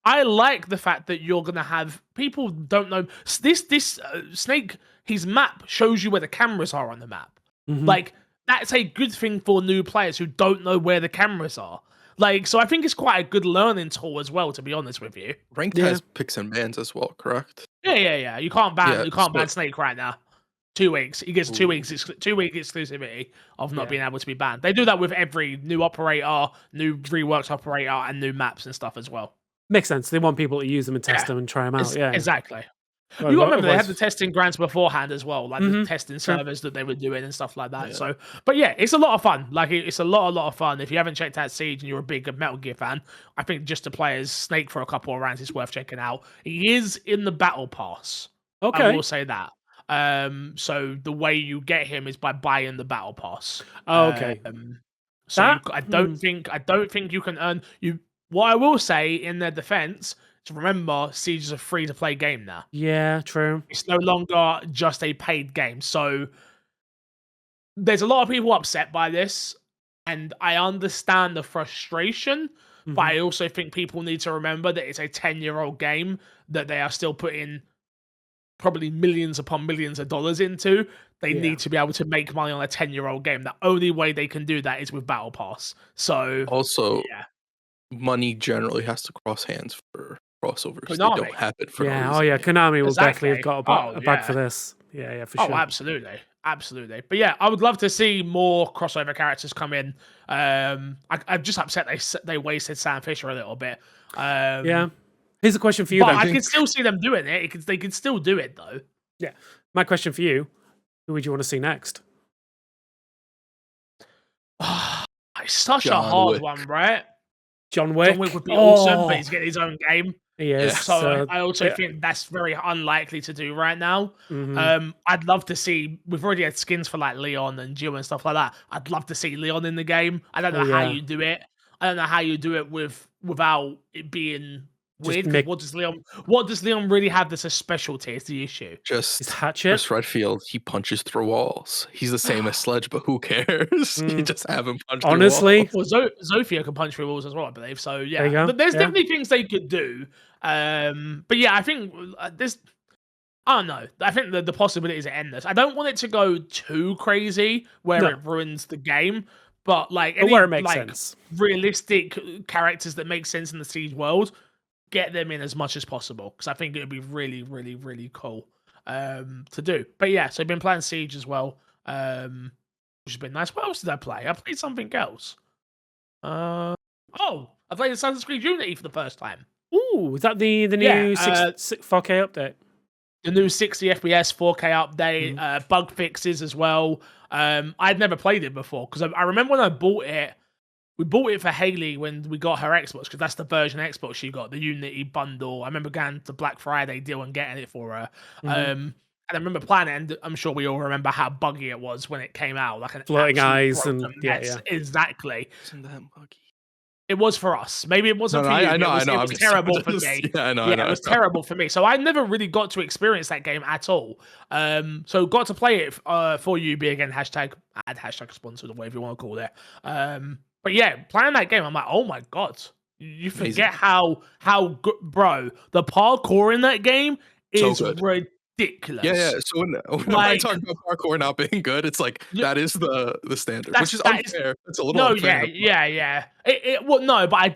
I like the fact that you're gonna have people don't know this Snake. His map shows you where the cameras are on the map. Like that's a good thing for new players who don't know where the cameras are. Like, so I think it's quite a good learning tool as well. To be honest with you, Ranked has picks and bans as well, correct? Yeah. You can't ban Snake right now. 2 weeks. He gets 2 weeks. 2 week exclusivity of not being able to be banned. They do that with every new operator, new reworked operator, and new maps and stuff as well. Makes sense. They want people to use them and test them and try them out. Yeah, exactly. You got to remember they had the testing grants beforehand as well, like the testing servers that they were doing and stuff like that. Yeah. So, but yeah, it's a lot of fun. Like it's a lot of fun. If you haven't checked out Siege and you're a big Metal Gear fan, I think just to play as Snake for a couple of rounds is worth checking out. He is in the battle pass. Okay, I will say that. So the way you get him is by buying the battle pass. Oh, okay. I don't think you can earn you. What I will say in their defense is remember, Siege is a free-to-play game now. Yeah, true. It's no longer just a paid game. So there's a lot of people upset by this, and I understand the frustration, but I also think people need to remember that it's a 10-year-old game that they are still putting probably millions upon millions of dollars into. They need to be able to make money on a 10-year-old game. The only way they can do that is with Battle Pass. So also, money generally has to cross hands for crossovers. They don't happen for no reason. Oh yeah, Konami will definitely have got a bag for this. Yeah, for sure. Oh, absolutely. But yeah, I would love to see more crossover characters come in. I'm just upset they wasted Sam Fisher a little bit. Here's a question for you. But I can still see them doing it. They can still do it though. Yeah. My question for you: who would you want to see next? It's such a hard one, right? John Wick. John Wick would be awesome, but he's getting his own game. Yes. So I also think that's very unlikely to do right now. I'd love to see. We've already had skins for like Leon and Jill and stuff like that. I'd love to see Leon in the game. I don't know how you do it. I don't know how you do it without it being weird. What does Leon really have that's a specialty? Is the issue. Just his hatchet. Chris Redfield, he punches through walls. He's the same as Sledge, but who cares? You just have him punch through walls. Well, Zofia can punch through walls as well, I believe. So yeah, but there's definitely things they could do. But yeah, I think this. I don't know. I think the possibilities are endless. I don't want it to go too crazy where it ruins the game. But like, where it makes sense, realistic characters that make sense in the Siege world, get them in as much as possible because I think it would be really, really, really cool to do. But yeah, so I've been playing Siege as well, which has been nice. What else did I play? I played something else. I played Assassin's Creed Unity for the first time. Ooh, is that the new 4K update? The new 60 FPS 4K update, bug fixes as well. I'd never played it before because I remember when I bought it. We bought it for Haley when we got her Xbox because that's the version of Xbox she got, the Unity bundle. I remember going to Black Friday deal and getting it for her. And I remember playing it, and I'm sure we all remember how buggy it was when it came out, like an Floating absolute eyes broken and yeah, mess. yeah. Exactly. Isn't that buggy? It was for us. Maybe it No, wasn't no, for you. I But know, I it know. was I'm terrible for just, me. yeah, I know, Yeah, I know. it was terrible for me. So I never really got to experience that game at all. So got to play it for UB again. Hashtag ad hashtag sponsored or whatever you want to call it. But yeah, playing that game, I'm like, oh my god, you forget how good, bro. The parkour in that game So is good. ridiculous. Yeah. So when I Like, talk about parkour not being good, it's like Yeah. that is the standard, which is that is unfair. It's a little no, unfair. yeah. Well, no, but I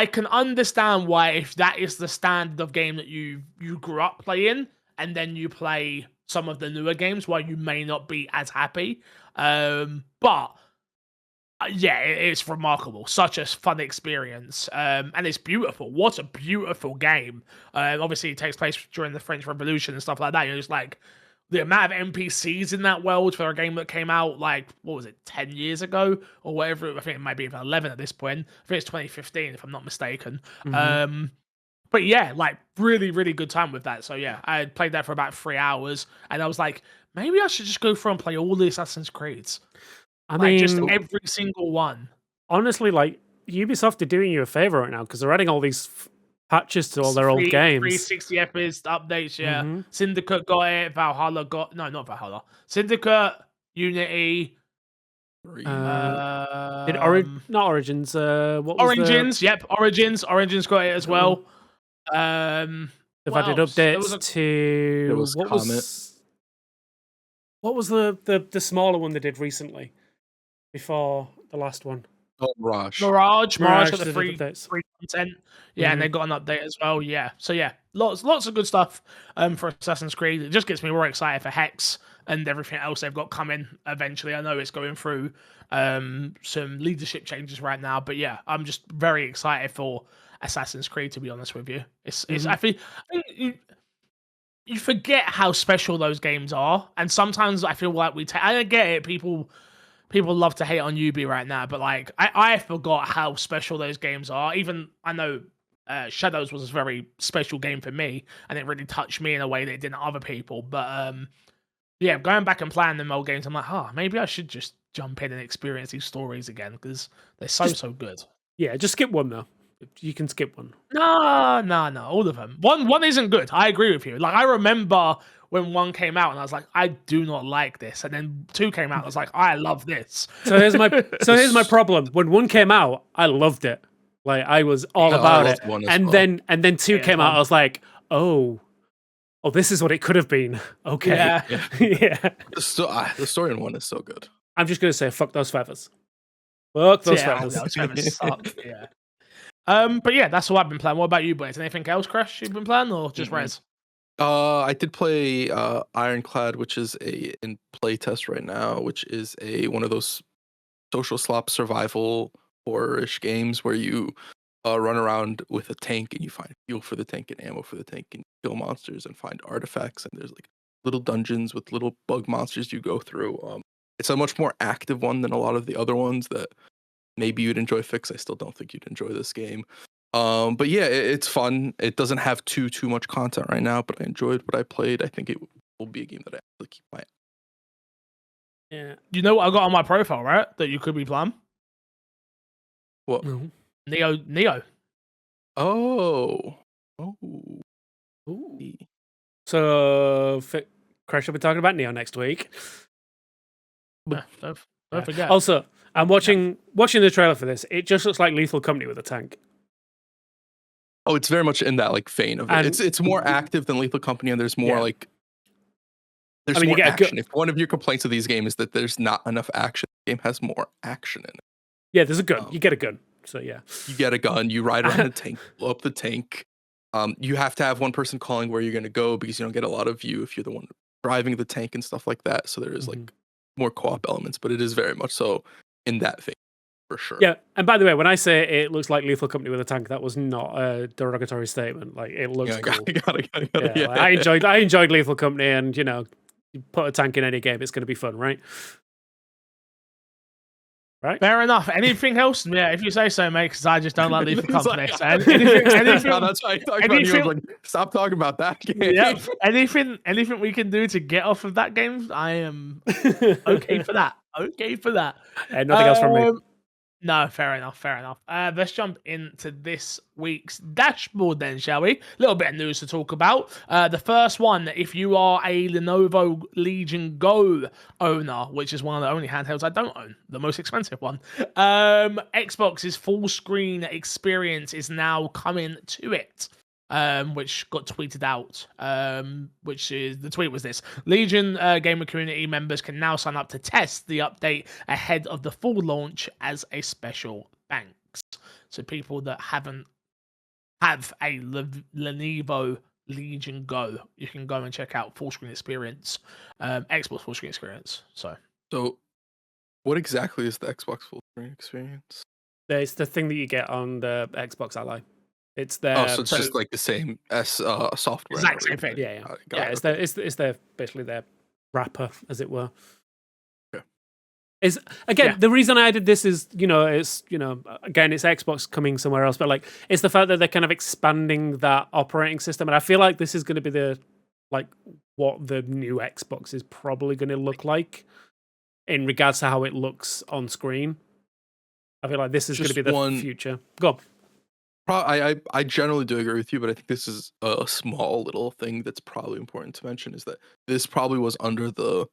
can understand why, if that is the standard of game that you grew up playing, and then you play some of the newer games, why you may not be as happy. But yeah, it's remarkable. Such a fun experience, and it's beautiful. What a beautiful game! Obviously, it takes place during the French Revolution and stuff like that. You're just like, the amount of NPCs in that world for a game that came out like, what was it, 10 years ago or whatever. I think it might be even 11 at this point. I think it's 2015 if I'm not mistaken. But yeah, like really, really good time with that. So yeah, I played that for about 3 hours, and I was like, maybe I should just go through and play all the Assassin's Creeds. I Like, just mean, every single one. honestly, like Ubisoft are doing you a favor right now because they're adding all these patches to all their old games. 360 FPS updates, yeah. Mhm. Syndicate got it. Valhalla got not Valhalla. Syndicate, Unity. Did Um, not Origins? What was Origins? Yep, Origins. Origins got it as well. They've What added else? There updates was a to There was what Comet. was the smaller one they did recently before the last one? Oh, Mirage. Mirage got the did free updates. content. Yeah, and they got an update as well. Yeah. So yeah, lots of good stuff for Assassin's Creed. It just gets me more excited for Hex and everything else they've got coming eventually. I know it's going through some leadership changes right now, but yeah, I'm just very excited for Assassin's Creed, to be honest with you. It's I think you forget how special those games are, and sometimes I feel like I get it, people love to hate on UB right now, but like I forgot how special those games are. Even I know Shadows was a very special game for me, and it really touched me in a way that it didn't other people. But yeah, going back and playing them old games, I'm like, maybe I should just jump in and experience these stories again because they're so good. Yeah, just skip one though. You can skip one. No, all of them. One isn't good. I agree with you. Like, I remember when 1 came out and I was like, I do not like this, and then 2 came out and I was like, I love this. So here's my problem. When 1 came out, I loved it. Like, I was all about it. And then 2 came out, I was like, oh, this is what it could have been. Okay. Yeah. The story in 1 is so good. I'm just gonna say, fuck those feathers. Fuck those feathers. Those feathers suck. Yeah. But yeah, that's what I've been playing. What about you, boys? Anything else, Crash, you've been playing, or just Res? I did play Ironclad, which is in playtest right now, which is one of those social slop survival horror-ish games where you run around with a tank and you find fuel for the tank and ammo for the tank and kill monsters and find artifacts, and there's like little dungeons with little bug monsters you go through. It's a much more active one than a lot of the other ones that maybe you'd enjoy. Fix, I still don't think you'd enjoy this game. But yeah, it's fun. It doesn't have too much content right now, but I enjoyed what I played. I think it will be a game that I actually keep my. Yeah. You know what I got on my profile, right? That you could be playing? What? Neo. Oh. Ooh. So, Crash will be talking about Neo next week. Yeah, don't forget. Also, I'm watching the trailer for this. It just looks like Lethal Company with a tank. Oh, it's very much in that like vein of it. It's more active than Lethal Company, and there's more like there's more action. If one of your complaints of these games is that there's not enough action, the game has more action in it. Yeah, there's a gun. You get a gun. So yeah, you get a gun. You ride around the tank, blow up the tank. You have to have one person calling where you're going to go because you don't get a lot of view if you're the one driving the tank and stuff like that. So there is like more co-op elements, but it is very much so in that vein. For sure. Yeah, and by the way, when I say it looks like Lethal Company with a tank, that was not a derogatory statement. Like, it looks cool. Like, I enjoyed Lethal Company, and you know, you put a tank in any game, it's going to be fun, right? right? Fair enough. Anything else? Yeah, if you say so, mate, because I just don't like leaving He's company. like- So anything, No, that's why I talked about you. I was like, stop talking about that game. yep. Anything we can do to get off of that game, I am okay for that. Okay for that. Nothing else from me. No, fair enough. Fair enough. Let's jump into this week's dashboard then, shall we? A little bit of news to talk about. The first one, if you are a Lenovo Legion Go owner, which is one of the only handhelds I don't own, the most expensive one, Xbox's full screen experience is now coming to it. Which got tweeted out. Which is the tweet was this: Legion gamer community members can now sign up to test the update ahead of the full launch as a special thanks. So people that have a Lenovo Legion Go, you can go and check out full screen experience, Xbox full screen experience. So what exactly is the Xbox full screen experience? It's the thing that you get on the Xbox Ally. It's their so it's just like the same as software. Exact same thing. Yeah. It's their basically their wrapper, as it were. Okay. Is again the reason I added this is it's again it's Xbox coming somewhere else, but like it's the fact that they're kind of expanding that operating system, and I feel like this is going to be what the new Xbox is probably going to look like in regards to how it looks on screen. I feel like this is going to be the future. Go on. I generally do agree with you, but I think this is a small little thing that's probably important to mention, is that this probably was under the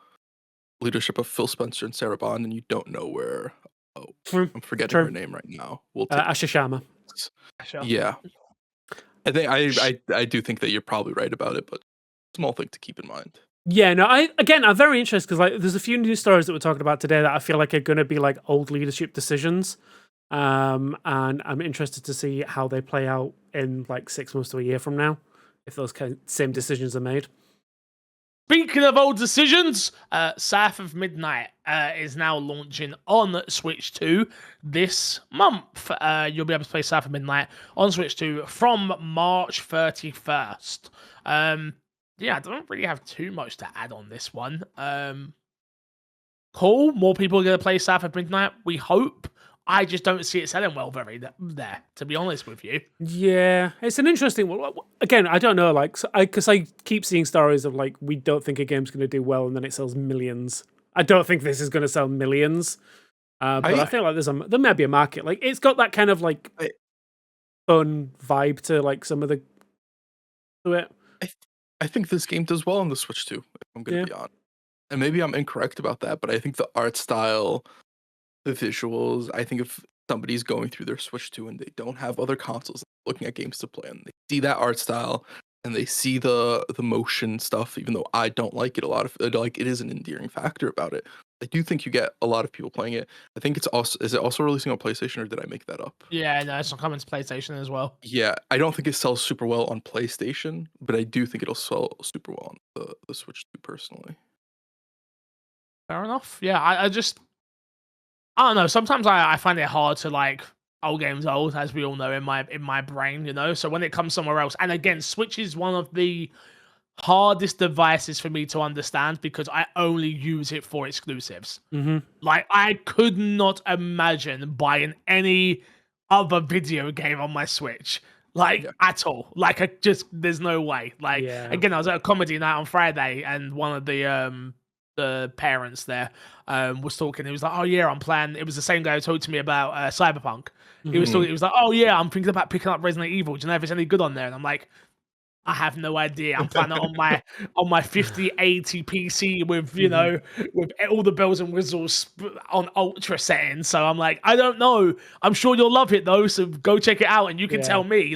leadership of Phil Spencer and Sarah Bond, and you don't know where. I'm forgetting her name right now. Asha Sharma. Yeah, I think I do think that you're probably right about it, but small thing to keep in mind. Yeah, no, I'm very interested because there's a few news stories that we're talking about today that I feel like are going to be like old leadership decisions. And I'm interested to see how they play out in like 6 months to a year from now, if those same decisions are made. Speaking of old decisions, South of Midnight is now launching on Switch 2 this month. You'll be able to play South of Midnight on Switch 2 from March 31st. Yeah, I don't really have too much to add on this one. Cool, more people are going to play South of Midnight, we hope. I just don't see it selling well there, to be honest with you. Yeah, it's an interesting one. Again, I don't know, because I keep seeing stories of like, we don't think a game's going to do well, and then it sells millions. I don't think this is going to sell millions, but I feel like there might be a market. Like, it's got that kind of like fun vibe to like some of to it. I think this game does well on the Switch too, if I'm going to be honest. And maybe I'm incorrect about that, but I think the art style, the visuals, I think if somebody's going through their Switch 2 and they don't have other consoles looking at games to play, and they see that art style and they see the motion stuff, even though I don't like it a lot, of like it is an endearing factor about it. I do think you get a lot of people playing it. I think is it also releasing on PlayStation, or did I make that up? Yeah, no, it's coming to PlayStation as well. Yeah, I don't think it sells super well on PlayStation, but I do think it'll sell super well on the Switch 2 personally. Fair enough. Yeah, I don't know. Sometimes I find it hard to like old games old, as we all know in my brain, So when it comes somewhere else, and again, Switch is one of the hardest devices for me to understand because I only use it for exclusives. Mm-hmm. Like, I could not imagine buying any other video game on my Switch. At all. There's no way. Again, I was at a comedy night on Friday, and one of the parents there was talking. He was like, "Oh yeah, I'm planning." It was the same guy who talked to me about Cyberpunk. He was talking. He was like, "Oh yeah, I'm thinking about picking up Resident Evil. Do you know if it's any good on there?" And I'm like, "I have no idea. I'm planning on my 5080 PC with with all the bells and whistles on ultra settings." So I'm like, I don't know. I'm sure you'll love it though. So go check it out, and you can tell me.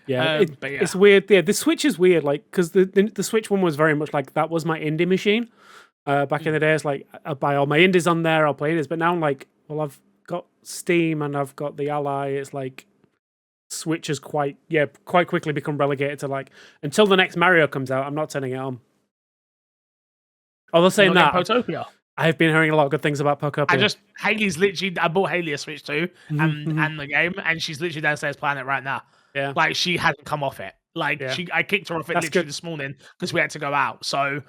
Yeah, it's weird. Yeah, the Switch is weird, because the Switch one was very much like that was my indie machine. Back in the days, I buy all my indies on there, I'll play indies. But now I'm like, well, I've got Steam and I've got the Ally. It's like Switch has quite quickly become relegated to until the next Mario comes out, I'm not turning it on. Although saying that, Potopia. I've been hearing a lot of good things about Potopia. I bought Haley a Switch too, and the game, and she's literally downstairs playing it right now. Yeah. She hasn't come off it. I kicked her off it literally this morning because we had to go out. So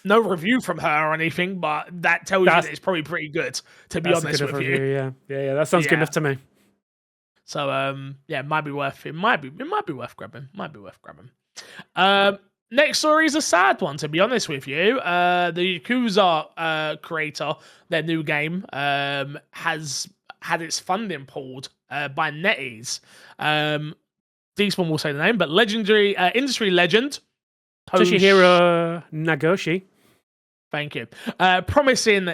No review from her or anything, but that tells you that it's probably pretty good, to be honest with you. Yeah, that sounds good enough to me. So yeah, it might be worth grabbing. Next story is a sad one, to be honest with you. The Yakuza creator, their new game, has had its funding pulled by NetEase. This one will say the name, but legendary industry legend Toshihiro Nagoshi. Thank you. Promising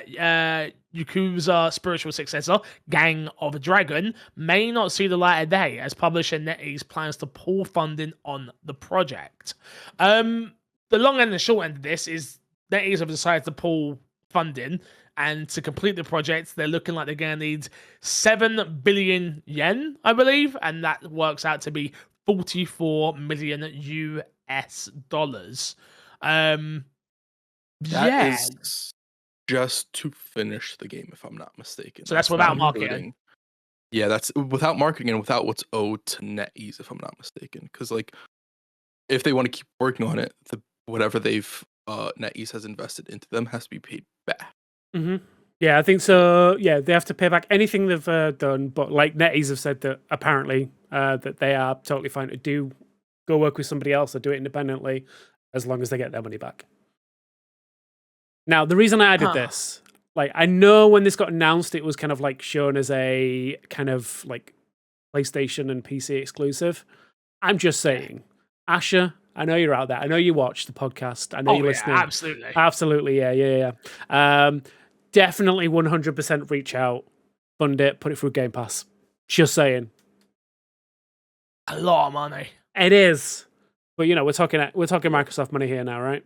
Yakuza spiritual successor, Gang of a Dragon, may not see the light of day as publisher NetEase plans to pull funding on the project. The long and the short end of this is NetEase have decided to pull funding, and to complete the project, they're looking like they're going to need 7 billion yen, I believe, and that works out to be 44 million US dollars. That is just to finish the game, if I'm not mistaken. So that's without marketing. Yeah, that's without marketing and without what's owed to NetEase, if I'm not mistaken. Because like, if they want to keep working on it, whatever they've NetEase has invested into them has to be paid back. Mm-hmm. Yeah, I think so. Yeah, they have to pay back anything they've done. But like NetEase have said that apparently that they are totally fine to go work with somebody else or do it independently, as long as they get their money back. Now, the reason I added this, like, I know when this got announced, it was kind of like shown as a kind of like PlayStation and PC exclusive. I'm just saying, Asher, I know you're out there. I know you watch the podcast. I know you're listening. Absolutely. Yeah. Definitely 100% reach out, fund it, put it through Game Pass. Just saying. A lot of money. It is. But you know, we're talking Microsoft money here now, right?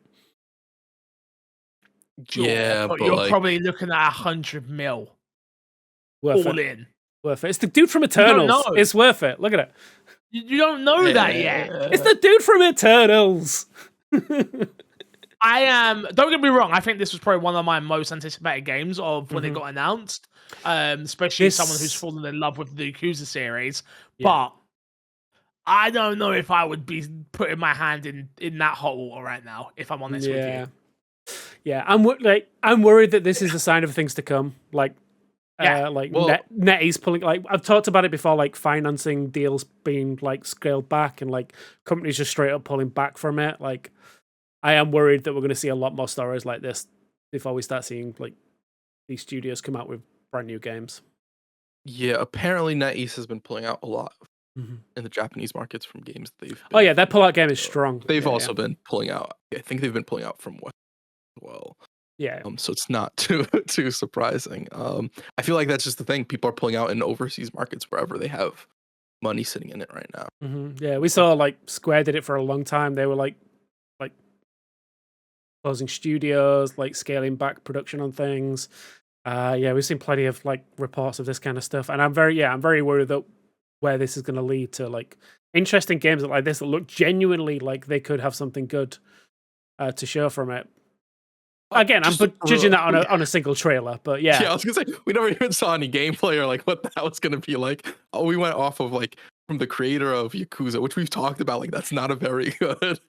Sure, yeah, but you're probably looking at 100 mil. Worth all it. In. Worth it. It's the dude from Eternals. It's worth it. Look at it. You don't know that yet. It's the dude from Eternals. Don't get me wrong, I think this was probably one of my most anticipated games of when it got announced. Especially someone who's fallen in love with the Yakuza series. Yeah. But I don't know if I would be putting my hand in that hot water right now, if I'm honest with you. Yeah, I'm worried that this is a sign of things to come. NetEase pulling. Like I've talked about it before, like financing deals being like scaled back and like companies just straight up pulling back from it. Like I am worried that we're going to see a lot more stories like this before we start seeing like these studios come out with brand new games. Yeah, apparently NetEase has been pulling out a lot in the Japanese markets from games they've. That pullout game is strong. They've also been pulling out. I think they've been pulling out from West as well. Yeah. So it's not too surprising. I feel like that's just the thing. People are pulling out in overseas markets wherever they have money sitting in it right now. Yeah, we saw like Square did it for a long time. They were like closing studios, like scaling back production on things. We've seen plenty of like reports of this kind of stuff, and I'm very worried that where this is going to lead to like interesting games like this that look genuinely like they could have something good to show from it. Again, I'm judging that on a single trailer, but yeah. Yeah, I was gonna say we never even saw any gameplay or like what that was gonna be like. Oh, we went off of like from the creator of Yakuza, which we've talked about. Like that's not a very good.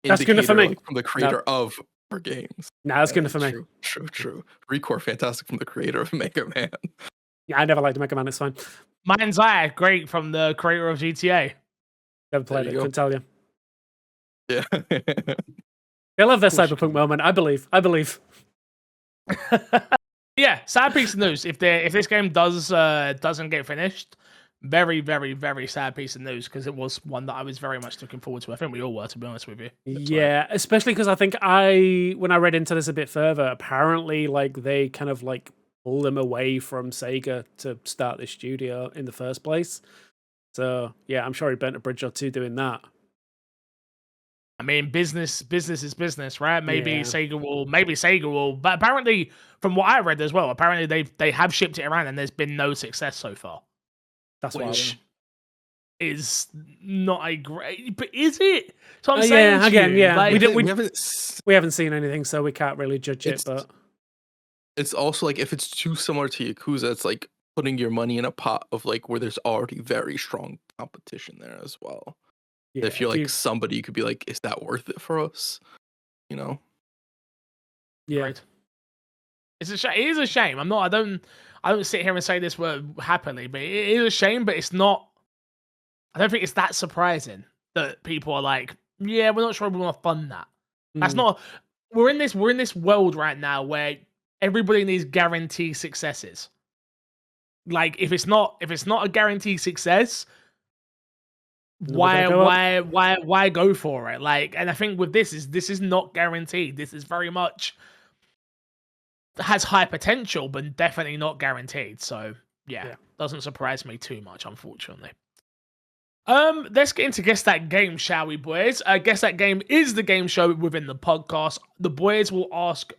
That's good enough for me. Like, from the creator of our games. Nah, that's good enough for me. True. Requiem, fantastic from the creator of Mega Man. Yeah, I never liked Mega Man. It's fine. Mind's Eye, great from the creator of GTA. Never played it. Couldn't tell you. Yeah. They'll have their cyberpunk moment. I believe. Yeah, sad piece of news. If this game doesn't get finished, very, very, very sad piece of news, because it was one that I was very much looking forward to. I think we all were, to be honest with you. Especially because I think when I read into this a bit further, apparently like they kind of like pulled them away from Sega to start this studio in the first place. So yeah, I'm sure he burnt a bridge or two doing that. I mean, business is business, right? Maybe Sega will, but apparently, from what I read as well, apparently they have shipped it around and there's been no success so far. That's which is not a great, but is it? So I'm saying, like, we haven't seen anything, so we can't really judge it. But it's also like if it's too similar to Yakuza, it's like putting your money in a pot of like where there's already very strong competition there as well. Yeah, if you're like somebody, you could be like, is that worth it for us? You know? Yeah. Right. It's a shame. It is a shame. I don't sit here and say this word happily, but it is a shame. But it's not. I don't think it's that surprising that people are like, yeah, we're not sure we want to fund that. That's not. We're in this world right now where everybody needs guaranteed successes. Like if it's not a guaranteed success, why go for it? Like, and I think with this is not guaranteed. This is very much has high potential, but definitely not guaranteed. So yeah. Doesn't surprise me too much, unfortunately. Let's get into Guess That Game, shall we, boys? Guess That Game is the game show within the podcast. The boys will ask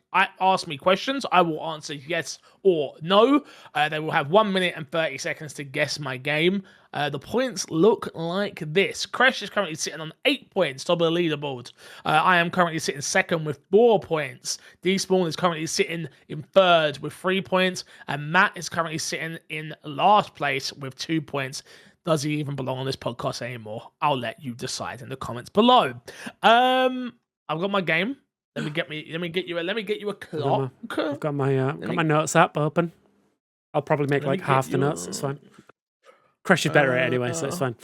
me questions. I will answer yes or no. They will have 1 minute and 30 seconds to guess my game. The points look like this. Crash is currently sitting on 8 points, top of the leaderboard. I am currently sitting second with 4 points. Despawn is currently sitting in third with 3 points. And Matt is currently sitting in last place with 2 points. Does he even belong on this podcast anymore? I'll let you decide in the comments below. I've got my game. Let me get you a clock. I've got my notes app open. I'll probably make like half the notes. It's fine. Crash is better at it anyway, so it's fine.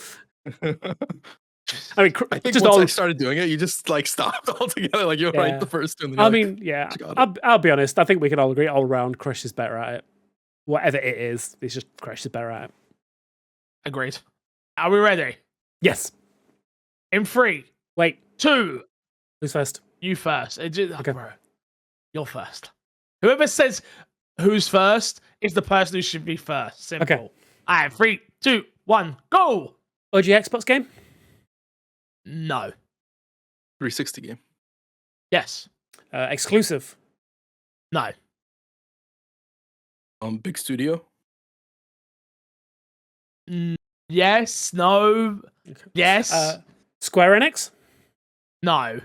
I mean, I think once I started doing it, you just like stopped altogether. Like you're right the first two. I mean, yeah. I'll be honest. I think we can all agree all around. Crash is better at it. Whatever it is, it's just Crash is better at it. Agreed. Are we ready? Yes. In 3. Wait. 2. Who's first? You first. Okay. Bro, you're first. Whoever says who's first is the person who should be first. Simple. Okay. All right. 3, 2, 1, go. OG Xbox game? No. 360 game. Yes. Exclusive? No. Big studio. Yes. No. Okay. Yes. Square Enix? No.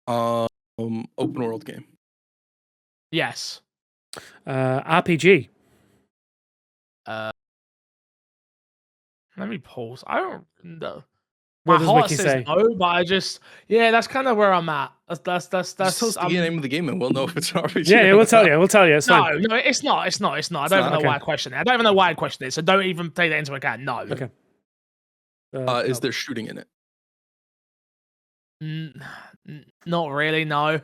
Open world game. Yes. RPG? Let me pause. I don't know. What My does heart Wiki says say? no, but that's kind of where I'm at. That's Just tell us the name of the game and we'll know if it's an RPG. Yeah, we'll tell you. We'll tell you. It's fine. No, it's not. I don't even know why I question it. I don't even know why I question it. So don't even take that into account. No. Okay. Is there shooting in it? Not really. No.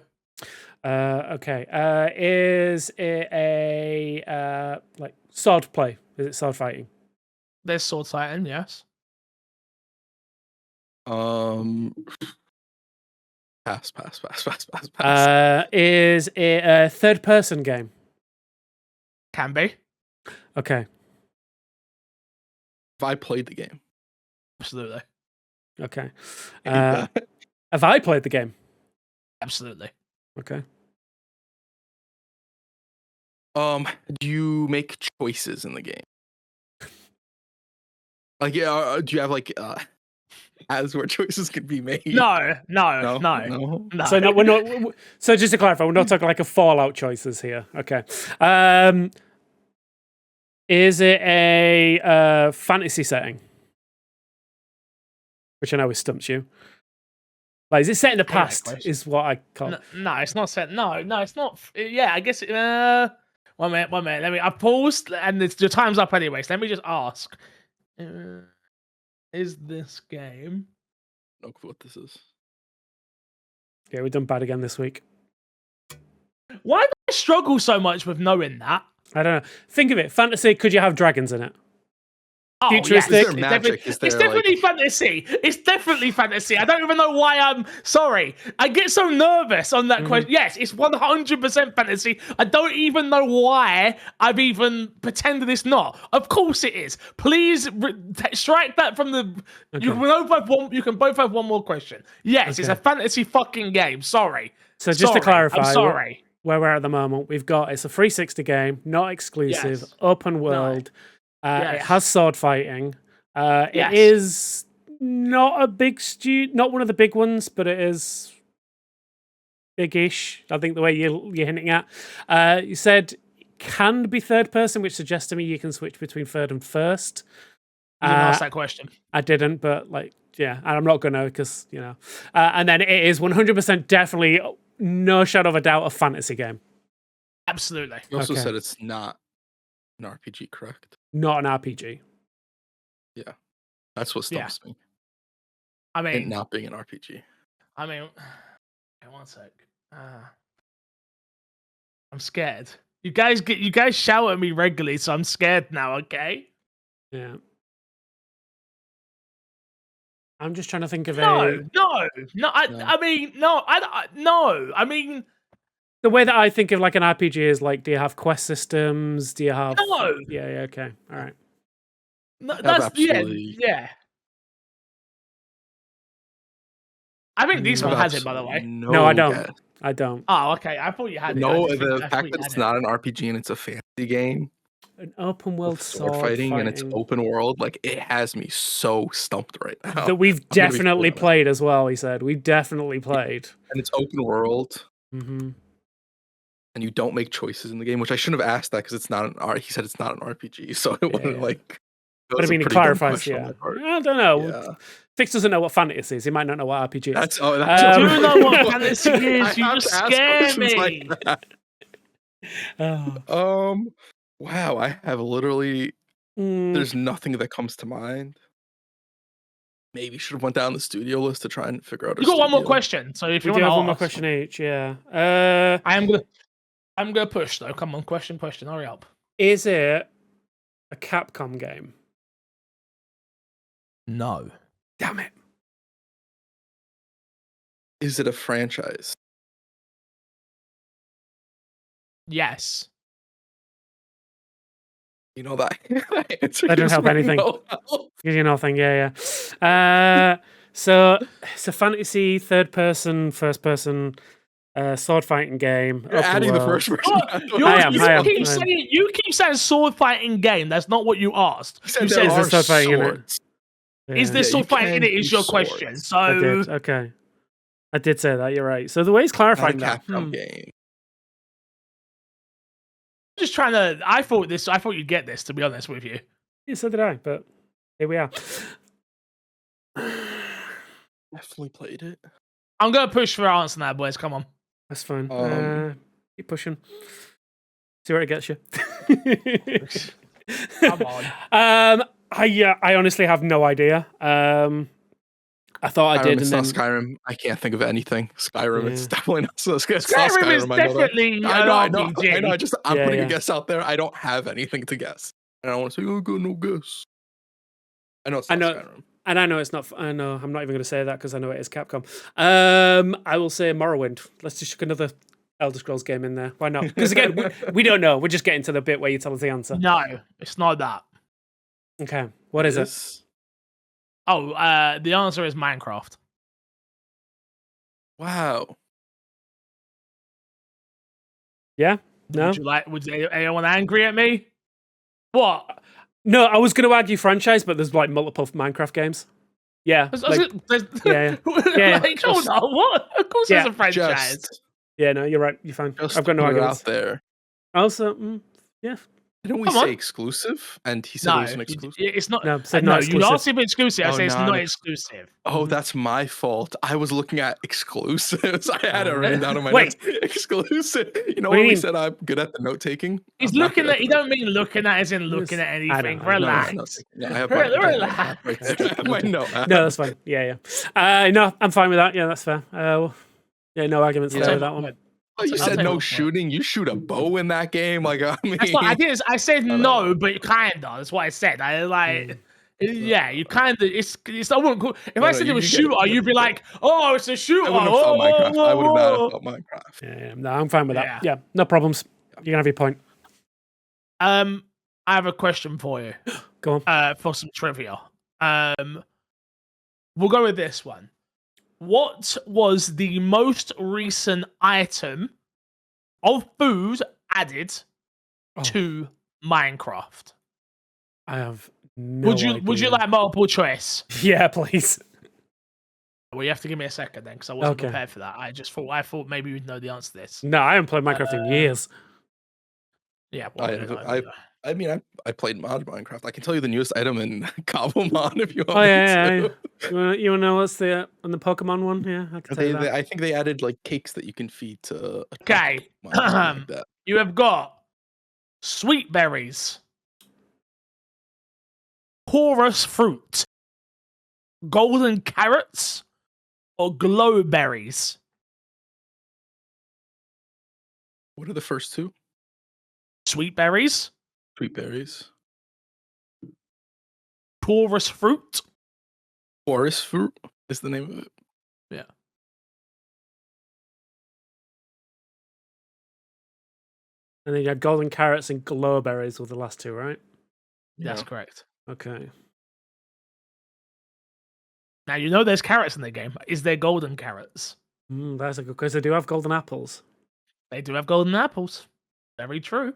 Okay. Is it a like sword play? Is it sword fighting? There's sword fighting. Yes. Pass. Is it a third-person game? Can be. Okay. Have I played the game? Absolutely. Okay. Have I played the game? Absolutely. Okay. Do you make choices in the game? Like, yeah, do you have like as where choices could be made? No. So no, we're not. So just to clarify, we're not talking like a Fallout choices here. Okay. Is it a fantasy setting? Which I know has stumped you. Like, is it set in the past? Is what I call. No, it's not set. No, it's not. Yeah, I guess. 1 minute. Let me. I paused, and your time's up anyway. So let me just ask: is this game? No clue what this is. Yeah, we've done bad again this week. Why do I struggle so much with knowing that? I don't know. Think of it. Fantasy. Could you have dragons in it? Oh, futuristic. Yes. Is there magic? It's definitely fantasy. It's definitely fantasy. I don't even know why I'm sorry. I get so nervous on that question. Yes, it's 100% fantasy. I don't even know why I've even pretended it's not. Of course it is. Please strike that from the. Okay. You can both have one more question. Yes, It's a fantasy fucking game. Sorry. So just to clarify, I'm sorry. Where we're at the moment, it's a 360 game, not exclusive, open world. It has sword fighting. It is not a big not one of the big ones, but it is big-ish. I think the way you're hinting at. You said can be third person, which suggests to me you can switch between third and first. You didn't ask that question. I didn't, but and I'm not gonna because and then it is 100% definitely no shadow of a doubt a fantasy game. Absolutely. You also Okay. said it's not an RPG, correct? Not an RPG. Yeah. That's what stumps me. I It mean, not being an RPG. okay, one sec. I'm scared. You guys shout at me regularly, so I'm scared now. Okay. Yeah. I'm just trying to think of No. No. I mean, no. No. I mean, the way that I think of like an RPG is like, do you have quest systems? Do you have? No. Yeah. Okay. All right. no, have that's absolutely- yeah. I think this I one have has it, by the way. No, I don't. guess. I don't. Oh, okay. I thought you had it. No, I the thought fact you that had it's it. not an RPG and it's a fantasy game An open world with sword fighting and it's open world, like it has me so stumped right now. that we've I'm gonna be definitely honest. played as well. He said we definitely played. And it's open world, Mm-hmm. and you don't make choices in the game, which I shouldn't have asked that because it's not an R. He said it's not an RPG, so it wasn't yeah. like. But I mean, it clarifies. Yeah. I don't know. Yeah. Fix doesn't know what fantasy is. He might not know what RPG is. That's Do you know what fantasy I is? You have just to ask scare questions me. like that. Oh. Wow, I have literally. Mm, There's nothing that comes to mind. Maybe should have went down the studio list to try and figure out. You got one more question, so if we you do want have to one more ask, question each. Yeah. I'm gonna push though. Come on, question. Hurry up. Is it a Capcom game? No. Damn it. Is it a franchise? Yes. You know that. That didn't help anything. Gives you nothing. Yeah. So it's a fantasy third person, first person, sword fighting game. You're adding the first person. You keep saying sword fighting game. That's not what you asked. You said there sword fighting in it? swords. Yeah. Is there sword fighting in it? Is your swords. question. I So did. Okay. I did say that. You're right. So the way he's Not a clarifying that. Capcom game. just trying to. I thought you'd get this. To be honest with you. Yeah, so did I. But here we are. Definitely played it. I'm gonna push for answer now, boys. Come on. That's fine. Keep pushing. See where it gets you. Come on. I honestly have no idea. I thought I did, It's and not then Skyrim. I can't think of anything. Skyrim. It's Yeah. definitely not. Skyrim is definitely an I know. RPG. I'm Yeah, putting yeah. a guess out there. I don't have anything to guess, and I don't want to say, "Oh, good, no guess." I know it's not Skyrim. And I know it's not. I know I'm not even going to say that because I know it is Capcom. I will say Morrowind. Let's just chuck another Elder Scrolls game in there. Why not? Because again, we don't know. We're just getting to the bit where you tell us the answer. No, it's not that. Okay, what is it? Oh, the answer is Minecraft. Wow. Yeah. No. Would anyone angry at me? What? No, I was going to argue franchise, but there's like multiple Minecraft games. Yeah. Yeah. Like, hold on, what? Of course, there's a franchise. Yeah. No, you're right. You're fine. Just I've got no put it arguments out there. Also, yeah. Didn't we Come say on. exclusive? And he said it was an exclusive. It's not. No, said No, not you exclusive. asked if it's exclusive. I Oh, say it's no, not no. exclusive. Oh, that's my fault. I was looking at exclusives. I had it written down in my Wait. notes. Exclusive. You know What do when you we mean? said I'm good at the note taking? He's looking at. You don't mean looking at as in looking at anything. know. Relax. No, I have Relax. my note. No, that's fine. Yeah. No, I'm fine with that. Yeah, that's fair. Yeah, no arguments there with that one. Oh, you I'll said take no one. shooting. You shoot a bow in that game. Like, I mean, That's what I did. I said don't no, know. but kinda. That's what I said. I like. Yeah, you kind of. It's. I wouldn't call. If I said it was you get it. shooter, you'd be like, "Oh, it's a shooter." I wouldn't have thought Minecraft. I would not have thought Minecraft. Yeah, no, I'm fine with that. Yeah. Yeah, no problems. You can have your point. I have a question for you. Go on. For some trivia. We'll go with this one. What was the most recent item of food added to Minecraft? I have no idea. Would you like multiple choice? Yeah, please. Well, you have to give me a second then, because I wasn't Okay. prepared for that. I thought maybe you'd know the answer to this. No, I haven't played Minecraft in years. Yeah, well, I I mean, I played modded Minecraft. I can tell you the newest item in Cobblemon if you want Oh me yeah, to. You wanna know what's the on the Pokemon one? Yeah, I can tell you that. I think they added like cakes that you can feed to attract Okay. Pokemon or something like that. You have got sweet berries, porous fruit, golden carrots, or glow berries. What are the first two? Sweet berries, Sweet berries. porous fruit. Forest fruit is the name of it. Yeah. And then you had golden carrots and glowberries were the last two, right? That's Yeah. correct. Okay. Now, you know there's carrots in the game. Is there golden carrots? That's a good question. They do have golden apples. They do have golden apples. Very true.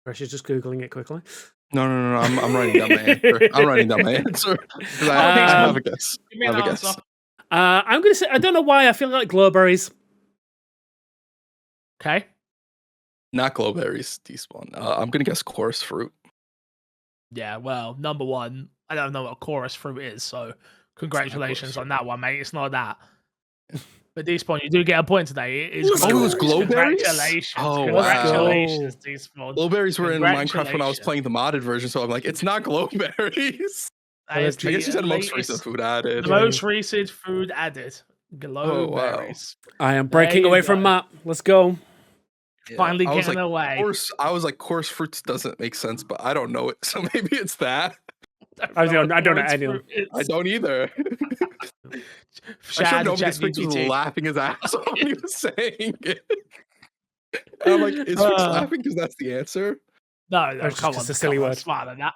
Chris is just Googling it quickly. No. I'm writing down my answer. I'm writing down my answer. 'Cause I have a guess. Give me I an have a answer. guess. I'm going to say, I don't know why, I feel like glowberries. Okay. Not glowberries, despawn. I'm gonna guess chorus fruit. Yeah, well, number one, I don't know what chorus fruit is, so congratulations on that one, mate. It's not that. But Despawn, you do get a point today. It is Oh, it was glowberries. glowberries? Congratulations. Oh, Congratulations, wow. Despawn. Glowberries were in Minecraft when I was Congratulations. playing the modded version, so I'm like, it's not glowberries. That is I I guess you said the most recent latest- food added. The most recent food added. Glowberries. I am There breaking you away from go. Matt. Let's go. Yeah, Finally I was getting like, away. I was like, coarse fruits doesn't make sense, but I don't know it, so maybe it's that. I don't know what any of fruit is. I don't either. I Shout should out know to because Fix was ChatGPT. laughing his ass off when he was saying it. And I'm like, is Fix laughing because that's the answer? No, It's come just on, a silly come on, word. smarter than that.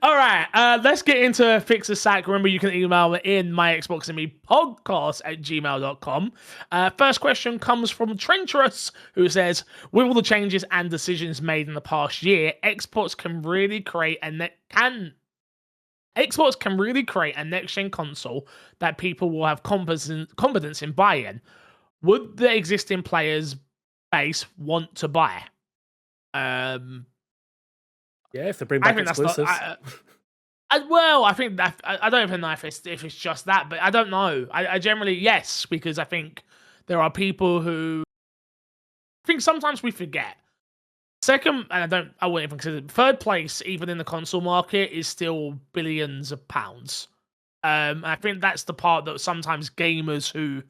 All right, let's get into Fix the Sack. Remember, you can email in my Xbox and Me podcast at gmail.com. First question comes from Trenturous, who says, with all the changes and decisions made in the past year, Xbox can really create a next-gen console that people will have confidence in buying. Would the existing players base want to buy? Yeah, if they bring I back think that's not. exclusives. Well, I think that I don't even know if it's just that, but I don't know. I generally yes, because I think there are people who I think sometimes we forget. Second, and I wouldn't even consider third place, even in the console market, is still billions of pounds. I think that's the part that sometimes gamers who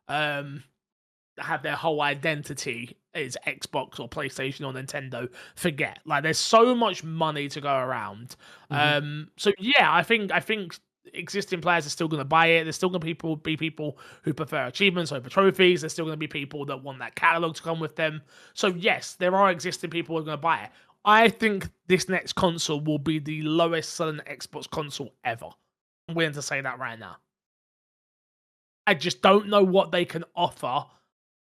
have their whole identity is Xbox or PlayStation or Nintendo forget. Like there's so much money to go around. So yeah, I think existing players are still going to buy it. There's still going to be people who prefer achievements over trophies. There's still going to be people that want that catalog to come with them. So yes, there are existing people who are going to buy it. I think this next console will be the lowest selling Xbox console ever. I'm willing to say that right now. I just don't know what they can offer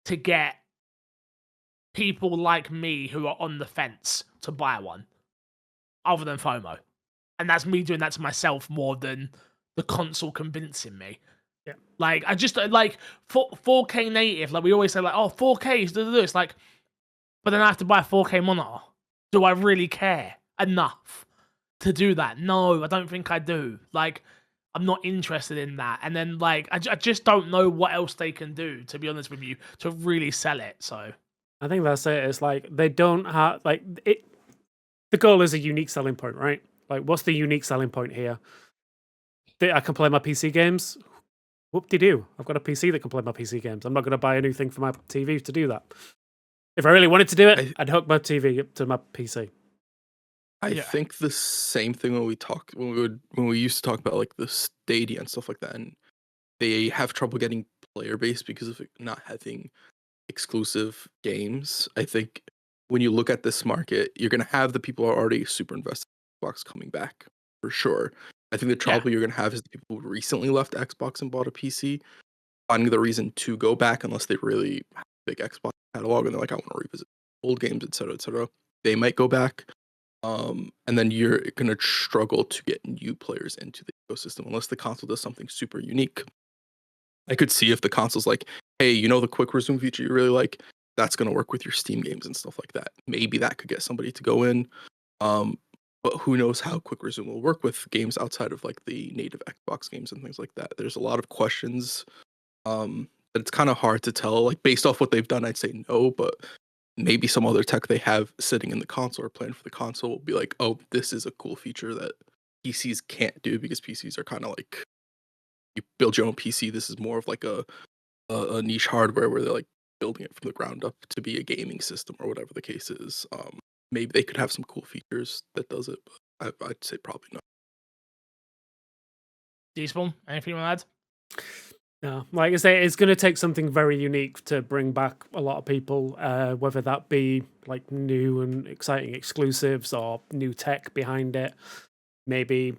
to get people like me who are on the fence to buy one, other than FOMO. And that's me doing that to myself more than the console convincing me. Yeah. Like, I just, like, 4K native, like, we always say, like, oh, 4K is this, like, but then I have to buy a 4K monitor. Do I really care enough to do that? No, I don't think I do. Like, I'm not interested in that. And then, like, I just don't know what else they can do, to be honest with you, to really sell it, so. I think that's it. It's like they don't have like it. The goal is a unique selling point, right? Like, what's the unique selling point here? That I can play my PC games. Whoop-de-doo. I've got a PC that can play my PC games. I'm not going to buy a new thing for my TV to do that. If I really wanted to do it, I'd hook my TV up to my PC. I think the same thing when we used to talk about like the Stadia and stuff like that, and they have trouble getting player base because of it not having exclusive games. I think when you look at this market, you're gonna have the people who are already super invested in Xbox coming back for sure. I think the trouble you're gonna have is the people who recently left Xbox and bought a PC, finding the reason to go back unless they really have a big Xbox catalog and they're like, I want to revisit old games, etc., etc. They might go back. And then you're gonna struggle to get new players into the ecosystem unless the console does something super unique. I could see if the console's like, hey, you know the quick resume feature you really like? that's going to work with your Steam games and stuff like that. Maybe that could get somebody to go in. But who knows how Quick Resume will work with games outside of like the native Xbox games and things like that. There's a lot of questions. But it's kind of hard to tell. Like based off what they've done, I'd say no, but maybe some other tech they have sitting in the console or planned for the console will be like, oh, this is a cool feature that PCs can't do, because PCs are kind of like, you build your own PC. This is more of like a niche hardware where they're like building it from the ground up to be a gaming system or whatever the case is. Maybe they could have some cool features that does it, but I'd say probably not. D-Spawn, anything you want to add? No, like I say, it's going to take something very unique to bring back a lot of people, whether that be like new and exciting exclusives or new tech behind it. Maybe,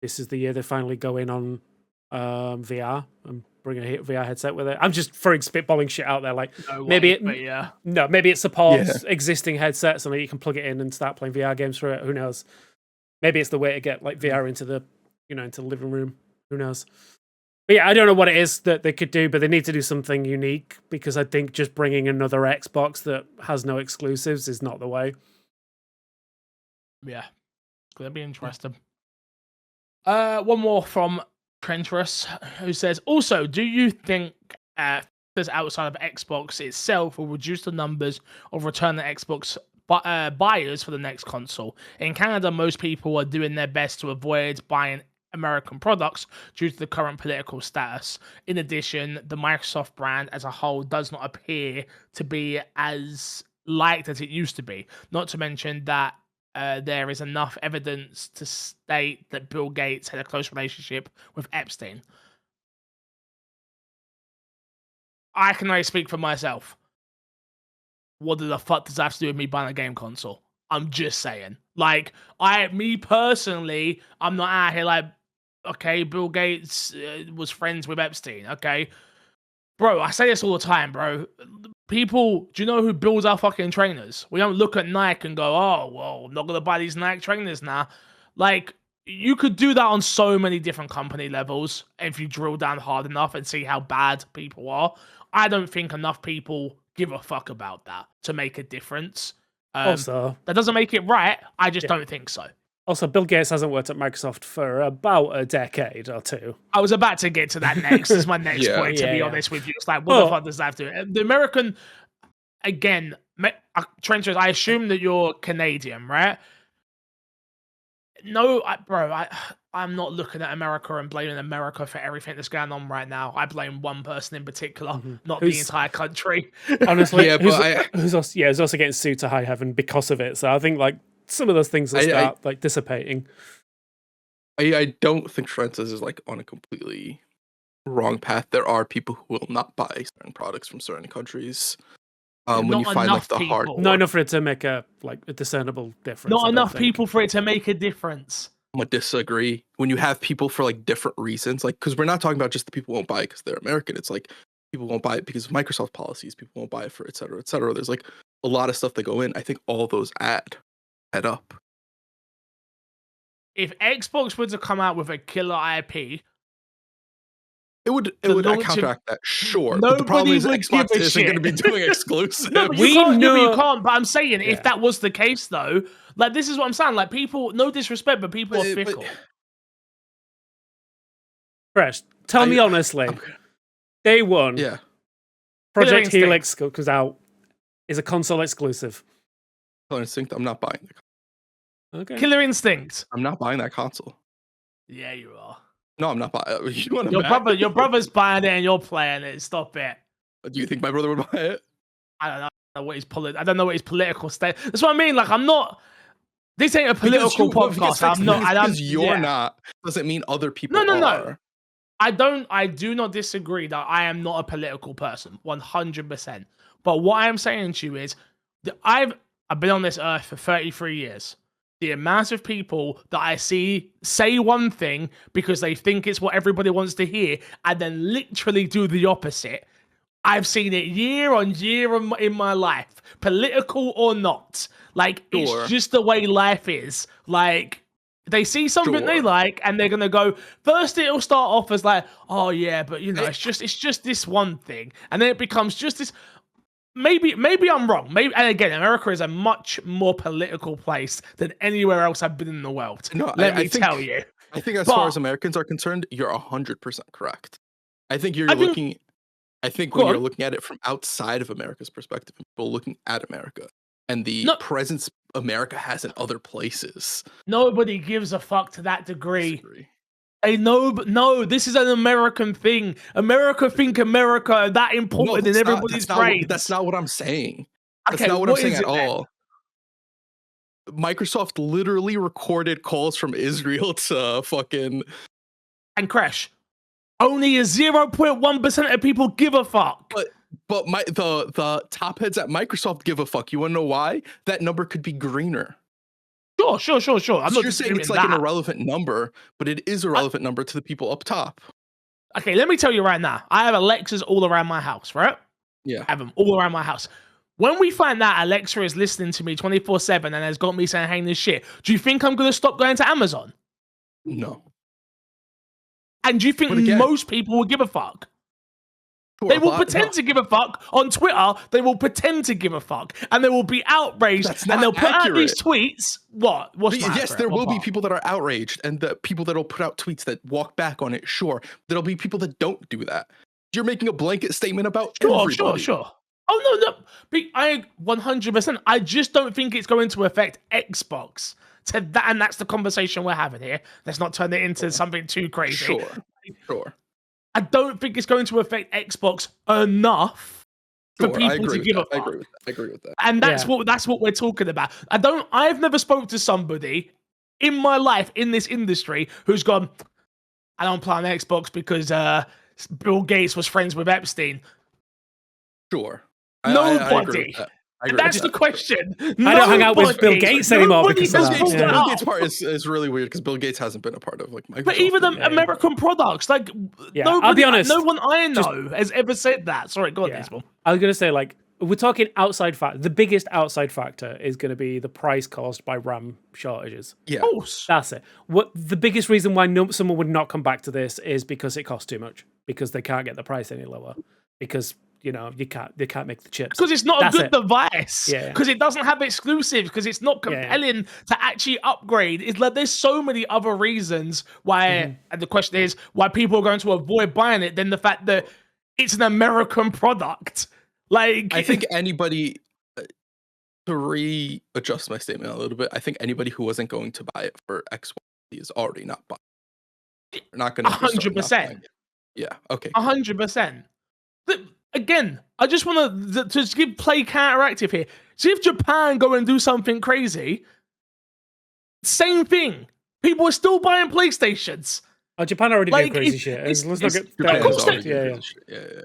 this is the year they finally go in on VR and bring a VR headset with it. I'm just throwing spitballing shit out there. Like maybe it supports existing headsets and you can plug it in and start playing VR games for it. Who knows? Maybe it's the way to get like VR into the into the living room. Who knows? But yeah, I don't know what it is that they could do, but they need to do something unique, because I think just bringing another Xbox that has no exclusives is not the way. Yeah, gonna be interesting. One more from Trenturus, who says, also, do you think this outside of Xbox itself will reduce the numbers of returning Xbox buyers for the next console? In Canada, most people are doing their best to avoid buying American products due to the current political status. In addition, the Microsoft brand as a whole does not appear to be as liked as it used to be. Not to mention that there is enough evidence to state that Bill Gates had a close relationship with Epstein. I can only speak for myself. What the fuck does that have to do with me buying a game console? I'm just saying. Like, me personally, I'm not out here like, okay, Bill Gates was friends with Epstein, okay? Bro, I say this all the time, bro. People, do you know who builds our fucking trainers? We don't look at Nike and go, oh, well, I'm not going to buy these Nike trainers now. Like, you could do that on so many different company levels if you drill down hard enough and see how bad people are. I don't think enough people give a fuck about that to make a difference. Also, that doesn't make it right. I just don't think so. Also, Bill Gates hasn't worked at Microsoft for about a decade or two. I was about to get to that next. This is my next point, to be honest with you. It's like, what the fuck does that have to do? The American, again, Trenchers, I assume that you're Canadian, right? No, I'm not looking at America and blaming America for everything that's going on right now. I blame one person in particular, not the entire country. Honestly, who's also getting sued to high heaven because of it. So I think like some of those things will start like dissipating. I don't think Francis is like on a completely wrong path. There are people who will not buy certain products from certain countries. When you find like the hard, not enough for it to make a discernible difference. Not enough people for it to make a difference. I'm gonna disagree. When you have people for like different reasons, like because we're not talking about just the people who won't buy it because they're American. It's like people won't buy it because of Microsoft policies. People won't buy it for et cetera, et cetera. There's like a lot of stuff that go in. I think all those add up. If Xbox were to come out with a killer IP, it would counteract that, sure. But the problem is Xbox isn't going to be doing exclusive. No, but you can't. But I'm saying, if that was the case, though, like this is what I'm saying. Like people, no disrespect, but people are fickle. Fresh, tell me honestly, day one, Project Helix comes out, is a console exclusive. Killer Instinct, I'm not buying it. Okay. Killer Instinct. I'm not buying that console. Yeah, you are. No, I'm not buying it. Your brother's buying it and you're playing it. Stop it. Do you think my brother would buy it? I don't know what his I don't know what his political state. That's what I mean. Like, I'm not. This ain't a political podcast. I'm not. Because you're not doesn't mean other people are. No. I do not disagree that I am not a political person. 100%. But what I am saying to you is that I've been on this earth for 33 years. The amount of people that I see say one thing because they think it's what everybody wants to hear and then literally do the opposite. I've seen it year on year in my life, political or not. Like, it's just the way life is. Like, they see something they like and they're going to go, first it'll start off as like, oh yeah, but it's just this one thing. And then it becomes just this. maybe I'm wrong. Maybe, and again, America is a much more political place than anywhere else I've been in the world. No, Let me tell you. I think as But far as Americans are concerned, you're 100% correct. I think I think, when go you're on. looking at it from outside of America's perspective, people looking at America and the No, presence America has in other places. nobody gives a fuck to that degree. Disagree. I know, but no, this is an American thing. America think America are that No, important in everybody's brains. That's not what I'm saying. That's Okay, not what I'm what saying is at it then? all. Microsoft literally recorded calls from Israel to fucking. And Crash, only a 0.1% of people give a fuck. But the top heads at Microsoft give a fuck. You want to know why? That number could be greener. Sure. I'm So not you're saying it's disputing like an that. irrelevant number, but it is a relevant number to the people up top. Okay, let me tell you right now. I have Alexas all around my house, right? Yeah. I have them all around my house. When we find out Alexa is listening to me 24/7 and has got me saying heinous shit, do you think I'm going to stop going to Amazon? No. And do you think But again, most people will give a fuck? sure, They will but pretend to give a fuck on Twitter. They will pretend to give a fuck, and they will be outraged, That's and they'll not put out these accurate. tweets. What? What's not Yes, accurate? there What will be part? people that are outraged, and the people that'll put out tweets that walk back on it. Sure, there'll be people that don't do that. You're making a blanket statement about everybody. Sure. Oh no. I 100%. I just don't think it's going to affect Xbox. To that, and that's the conversation we're having here. Let's not turn it into something too crazy. Sure. I don't think it's going to affect Xbox enough for people to give a fuck. I agree with that. And that's what we're talking about. I've never spoke to somebody in my life in this industry who's gone, I don't play on Xbox because Bill Gates was friends with Epstein. Sure. Nobody. And that's the question. I don't hang out with Bill Gates anymore because of that. Bill Gates part is really weird because Bill Gates hasn't been a part of like Microsoft. But even the American products, like I'll be honest, no one I know has ever said that. Sorry, go on, Baseball. I was gonna say, like, we're talking outside fact. The biggest outside factor is going to be the price caused by RAM shortages. Yeah, of course. That's it. What the biggest reason why someone would not come back to this is because it costs too much. Because they can't get the price any lower. Because they can't make the chips. Because it's not a good device. Yeah. Because it doesn't have exclusives. Because it's not compelling to actually upgrade. It's like there's so many other reasons why. And the question is why people are going to avoid buying it than the fact that it's an American product. Like, I think anybody, to readjust my statement a little bit, I think anybody who wasn't going to buy it for X, Y, Z is already not buying it. They're not going to 100%. Yeah, okay. 100%. Again, I just want to just play counteractive here. See if Japan go and do something crazy, same thing. People are still buying Playstations. Oh, Japan already did crazy shit. Let's not get. Of course yeah.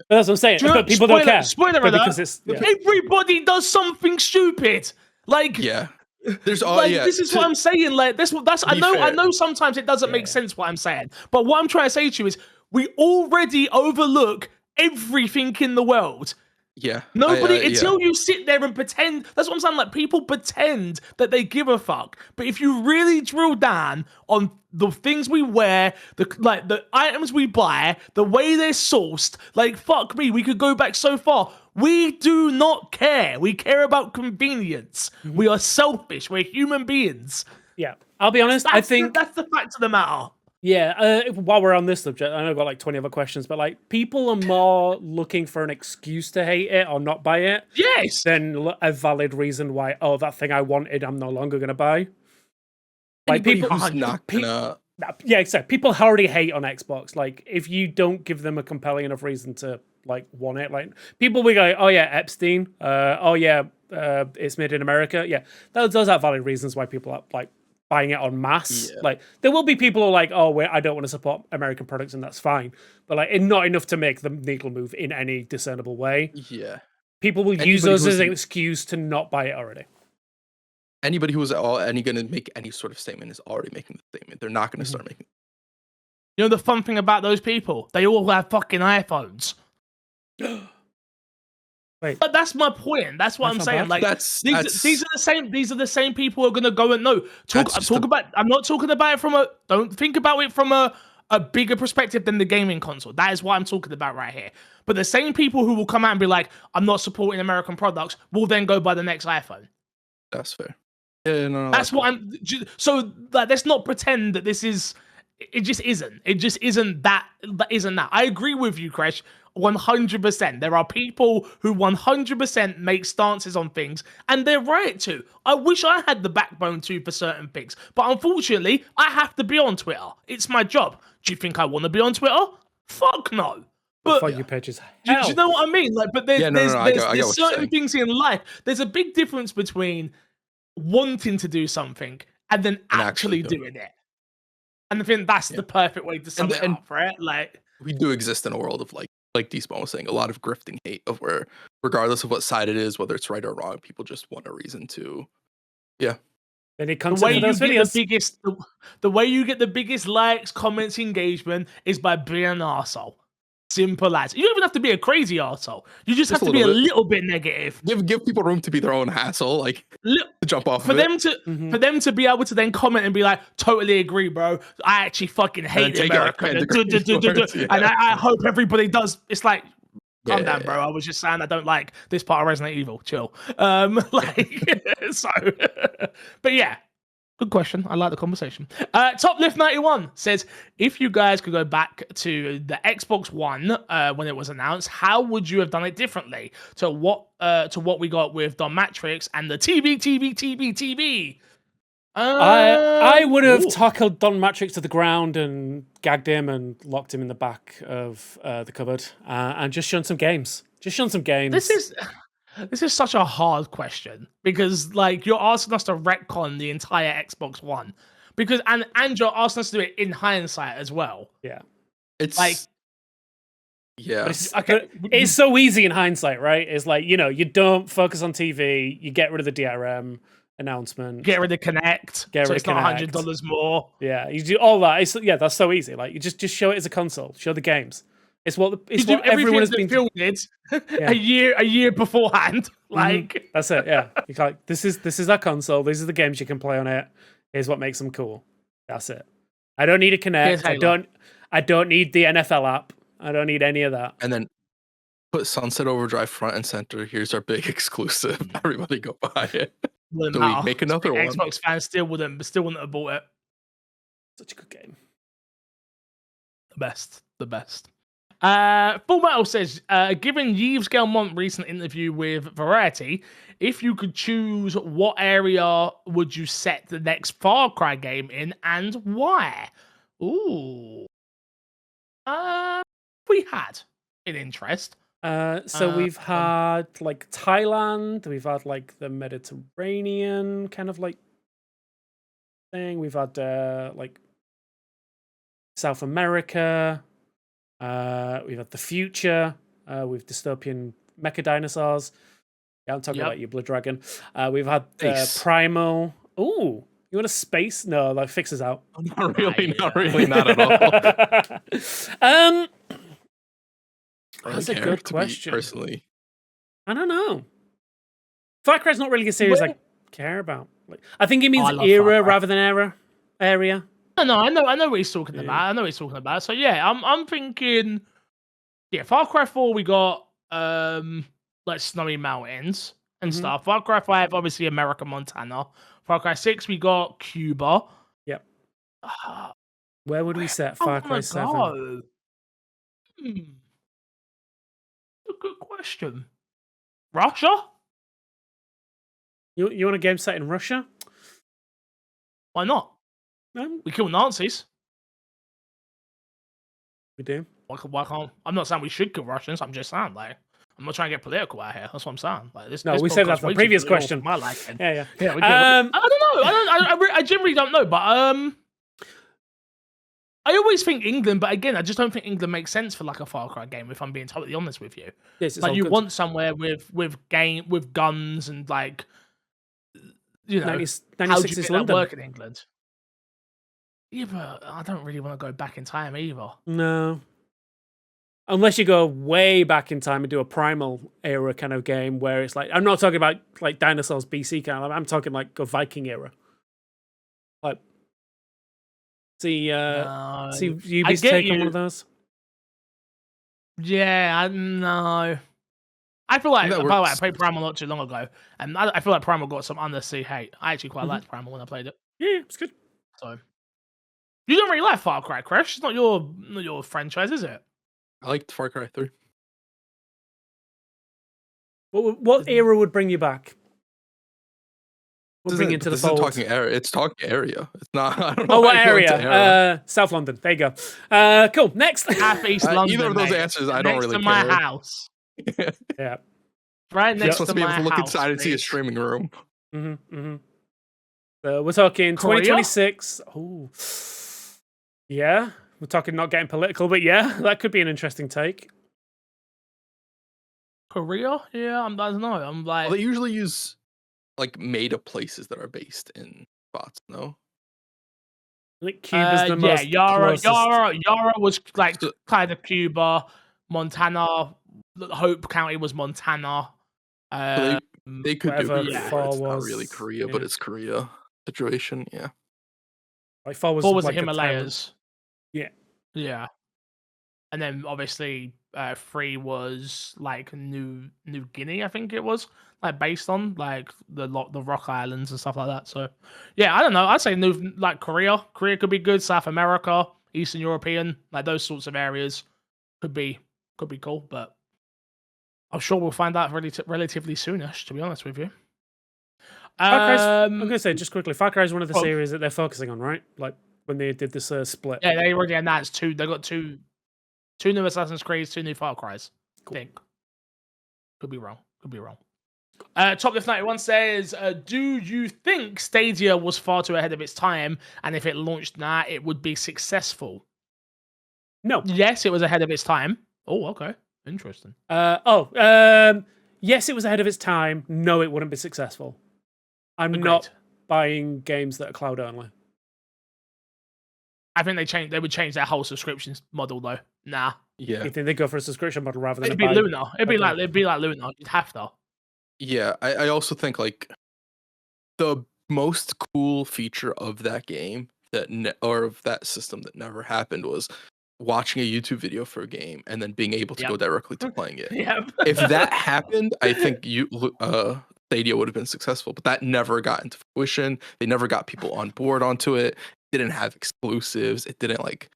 That's what I'm saying. But people don't care. Spoiler alert. Everybody does something stupid. Like, there's this is what I'm saying. Like, that's I know sometimes it doesn't make sense what I'm saying, but what I'm trying to say to you is we already overlook everything in the world. Yeah. Nobody until you sit there and pretend. That's what I'm saying. Like, people pretend that they give a fuck, but if you really drill down on the things we wear, the items we buy, the way they're sourced, like, fuck me, we could go back so far. We do not care. We care about convenience. We are selfish. We're human beings. Yeah, I'll be honest. I think that's the fact of the matter. Yeah, while we're on this subject, I know I've got like 20 other questions, but like people are more looking for an excuse to hate it or not buy it, than a valid reason why. Oh, that thing I wanted, I'm no longer going to buy. Like people who's not gonna. Yeah, exactly. People already hate on Xbox. Like if you don't give them a compelling enough reason to like want it, like people will go, oh yeah, Epstein. It's made in America. Yeah, those are valid reasons why people are like buying it en masse. Like there will be people who are like, oh, I don't want to support American products, and that's fine. But like, not enough to make the needle move in any discernible way. Yeah, people will use those as an excuse to not buy it already. Anybody who is going to make any sort of statement is already making the statement. They're not going to start making. You know the fun thing about those people? They all have fucking iPhones. Wait, but that's my point. That's what I'm saying. Like these are the same people who are gonna go and I'm not talking about it from a. Don't think about it from a a bigger perspective than the gaming console. That is what I'm talking about right here. But the same people who will come out and be like, I'm not supporting American products, will then go buy the next iPhone. That's fair. Yeah, no, That's what I'm. So like, let's not pretend that this is. It just isn't. It just isn't that. That isn't that. I agree with you, Kresh. 100%. There are people who 100% make stances on things, and they're right to. I wish I had the backbone to for certain things, but unfortunately, I have to be on Twitter. It's my job. Do you think I want to be on Twitter? Fuck no. But For you pages. do you know what I mean? Like, but there's I get what you're certain saying. things in life. There's a big difference between wanting to do something and then actually doing it. And I think that's the perfect way to sum it up, right? Like, we do exist in a world of like D-Spawn was saying, a lot of grifting hate of where, regardless of what side it is, whether it's right or wrong, people just want a reason to, They need the content way for you those get videos. the way you get the biggest likes, comments, engagement is by being an arsehole. Simple as. You don't even have to be a crazy arsehole. You just have to be a little bit negative. give people room to be their own hassle, like to jump off for of them it. to for them to be able to then comment and be like, totally agree, bro. I actually fucking hate America. And I hope everybody does. It's like, calm down, bro. I was just saying I don't like this part of Resident Evil. Chill. So, but yeah. Good question. I like the conversation. Toplift91 says, if you guys could go back to the Xbox One when it was announced, how would you have done it differently to what we got with Don Matrix and the TV? I would have tackled Don Matrix to the ground and gagged him and locked him in the back of the cupboard and just shown some games. This is such a hard question because, like, you're asking us to retcon the entire Xbox One because, and you're asking us to do it in hindsight as well. Yeah, it's like, yeah, it's so easy in hindsight, right? It's like, you know, you don't focus on TV, you get rid of the DRM announcement, get rid of Connect, so it's not $100 more. Yeah, you do all that. That's so easy. Like, you just show it as a console, show the games. It's what everyone has been filmed a year beforehand. Like that's it. Yeah, you're like, this is our console. These are the games you can play on it. Here's what makes them cool. That's it. I don't need a Kinect. I don't need the NFL app. I don't need any of that. And then put Sunset Overdrive front and center. Here's our big exclusive. Everybody go buy it. So we make another one. Xbox fans still wouldn't have bought it. Such a good game. The best. Full Metal says, given Yves Guillemot's recent interview with Variety, if you could choose, what area would you set the next Far Cry game in and why? Ooh. We had an interest. So we've had like Thailand, we've had like the Mediterranean kind of like thing. We've had like South America. We've had the future with dystopian mecha dinosaurs. Yeah, I'm talking about you, Blood Dragon. We've had Primal. Ooh, you want a space? No, that fixes out. Not really, not at all. That's a good question. Personally, I don't know. Far Cry's not really a series I care about. Like, I think it means era rather than area. No, I know what he's talking about. So yeah, I'm thinking, Far Cry 4 we got like snowy mountains and stuff. Far Cry 5 obviously America, Montana. Far Cry 6 we got Cuba. Yep. Where would we set Far Cry 7? A good question. Russia? You want a game set in Russia? Why not? We kill Nazis. We do. Why can't? I'm not saying we should kill Russians. I'm just saying, like, I'm not trying to get political out here. That's what I'm saying. Like, this. No, we said that for the previous question. My liking. Yeah. I don't know. I generally don't know, but I always think England, but again, I just don't think England makes sense for like a Far Cry game. If I'm being totally honest with you, yes, like you want somewhere with guns and like, you know, 96 how do you is make London. that work in England? Yeah, but I don't really want to go back in time either. No. Unless you go way back in time and do a Primal era kind of game where it's like, I'm not talking about like dinosaurs BC kind of, I'm talking like a Viking era. Like, See, No, see I Ubi's get take on one you. of those. Yeah, I know. I feel like, that by the way, I works. played Primal not too long ago, and I feel like Primal got some undersea hate. I actually quite Mhm. liked Primal when I played it. Yeah, it's good. So you don't really like Far Cry, Crash? It's not your franchise, is it? I liked Far Cry 3. What era would bring you back? We'll bring you into the This isn't fold. talking area. It's talking area. It's not. I don't know. Oh, why what you're going to area? South London. There you go. Cool. Next. Half-East London, either of those mate. answers, I don't Next really to my care. house. Yeah. Right next Supposed to to be able my to look house. inside and see a mate. streaming room. So we're talking Korea? 2026. Oh, yeah. We're talking not getting political, but yeah, that could be an interesting take. Korea? Yeah, I don't know. I'm like, Well, they usually use like made-up places that are based in spots. No. I think Cuba's the yeah, most Yara closest. was like So- kind of Cuba, Montana. Hope County was Montana. So they could do whatever Korea, yeah. but it's Four not was, really Korea, but yeah. it's Korea situation. Yeah. Like four was, Four was like the a Thailand. Himalayas. Yeah. Yeah. And then obviously 3 was like New Guinea, I think it was, like based on like the Rock Islands and stuff like that. So yeah, I don't know. I'd say like Korea. Korea could be good. South America, Eastern European, like those sorts of areas could be cool. But I'm sure we'll find out relatively soonish. To be honest with you. I'm gonna say just quickly, Far Cry is one of the well- series that they're focusing on, right? Like when they did this split. Yeah, they already announced 2. They got two new Assassin's Creeds, 2 new Far Cries. I think. Could be wrong. Top Left 91 says, do you think Stadia was far too ahead of its time? And if it launched now, it would be successful? No. Yes, it was ahead of its time. Oh, okay. Interesting. Yes, it was ahead of its time. No, it wouldn't be successful. I'm Agreed. not buying games that are cloud only. I think they would change their whole subscription model though. Nah. Yeah. You think they go for a subscription model rather than It'd be Luna. It'd be like Luna. You'd have to. Yeah. I also think like the most cool feature of that game or of that system that never happened was watching a YouTube video for a game and then being able to go directly to playing it. Yep. If that happened, I think Stadia would have been successful, but that never got into fruition. They never got people on board onto it. It didn't have exclusives. It didn't like.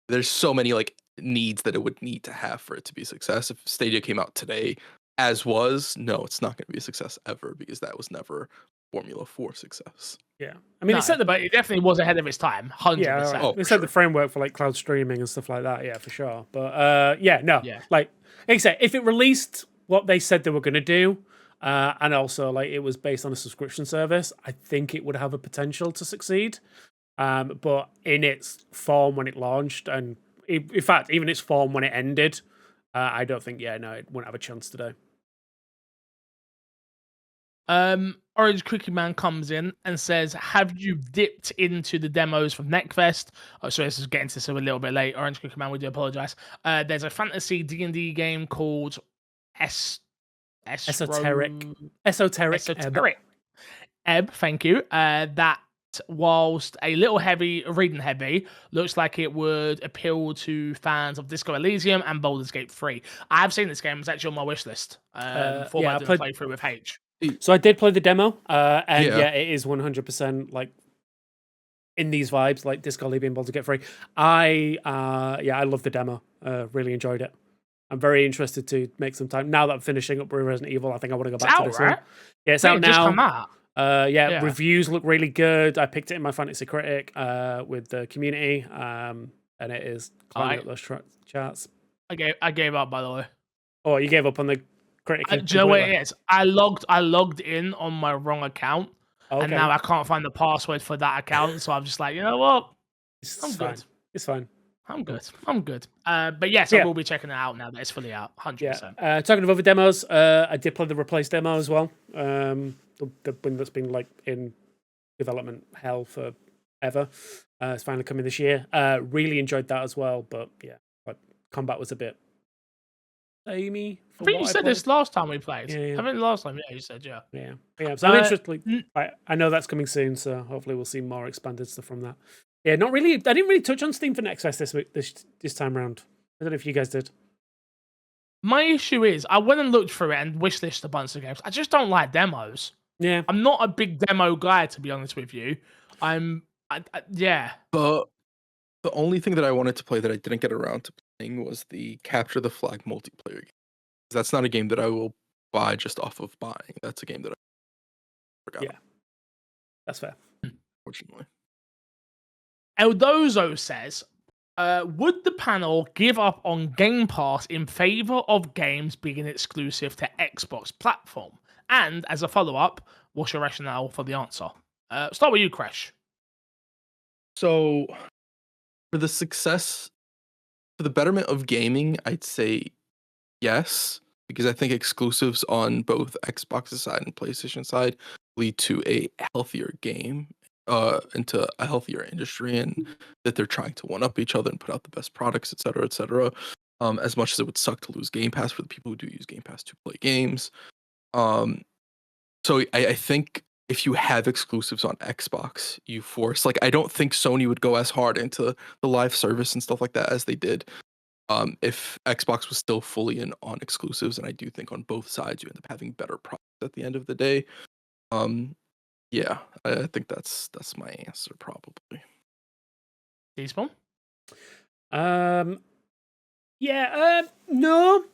There's so many like needs that it would need to have for it to be a success. If Stadia came out today, as was, no, it's not going to be a success ever because that was never formula for success. Yeah, I mean, but it definitely was ahead of its time. 100%. Yeah, right. They set the framework for like cloud streaming and stuff like that. Yeah, for sure. But like I said, if it released what they said they were going to do, and also like it was based on a subscription service, I think it would have a potential to succeed. But in its form when it launched, and in fact, even its form when it ended, I don't think. Yeah, no, it wouldn't have a chance today. Orange Cookie Man comes in and says, have you dipped into the demos from Neckfest? Oh, sorry, this is getting to this a little bit late. Orange Cookie Man, we do apologize. There's a fantasy D&D game called Esoteric. Ebb, thank you. That, whilst a little reading heavy, looks like it would appeal to fans of Disco Elysium and Baldur's Gate 3. I've seen this game. It's actually on my wish list. I didn't play through with H. So I did play the demo, and it is 100% like in these vibes, like Disco Elysium, Baldur's Gate 3. I love the demo. Really enjoyed it. I'm very interested to make some time now that I'm finishing up with Resident Evil. I think I want to go back to this one. Yeah, it's out now. Just come out. Reviews look really good. I picked it in my Fantasy Critic with the community, and it is climbing up those charts. I gave up, by the way. Oh, you gave up on the critic? Do you know what it is? I logged in on my wrong account, and now I can't find the password for that account. So I'm just like, you know what? I'm good. It's fine. I'm good. But yes, I will be checking it out now that it's fully out. 100%. Yeah. Talking of other demos, I did play the Replace demo as well. The one that's been like in development hell forever. It's finally coming this year. Really enjoyed that as well. But yeah, like combat was a bit samey. I think you said this last time we played. Yeah. I think last time, you said, yeah. So I'm interested. I know that's coming soon, so hopefully we'll see more expanded stuff from that. Yeah, not really. I didn't really touch on Steam for Next Fest this time around. I don't know if you guys did. My issue is I went and looked through it and wishlisted a bunch of games. I just don't like demos. Yeah. I'm not a big demo guy, to be honest with you. Yeah. But the only thing that I wanted to play that I didn't get around to playing was the Capture the Flag multiplayer game. That's not a game that I will buy just off of buying. That's a game that I forgot. Yeah. That's fair. Unfortunately. Eldozo says, would the panel give up on Game Pass in favor of games being exclusive to Xbox platform? And as a follow-up, what's your rationale for the answer? Start with you, Crash. So, for the betterment of gaming, I'd say yes, because I think exclusives on both Xbox's side and PlayStation side lead to a healthier game, into a healthier industry, and that they're trying to one up each other and put out the best products, et cetera, et cetera. As much as it would suck to lose Game Pass for the people who do use Game Pass to play games. So I think if you have exclusives on Xbox, you force, like, I don't think Sony would go as hard into the live service and stuff like that as they did if Xbox was still fully in on exclusives. And I do think on both sides you end up having better products at the end of the day. Yeah, I think that's my answer probably. Despawn? No.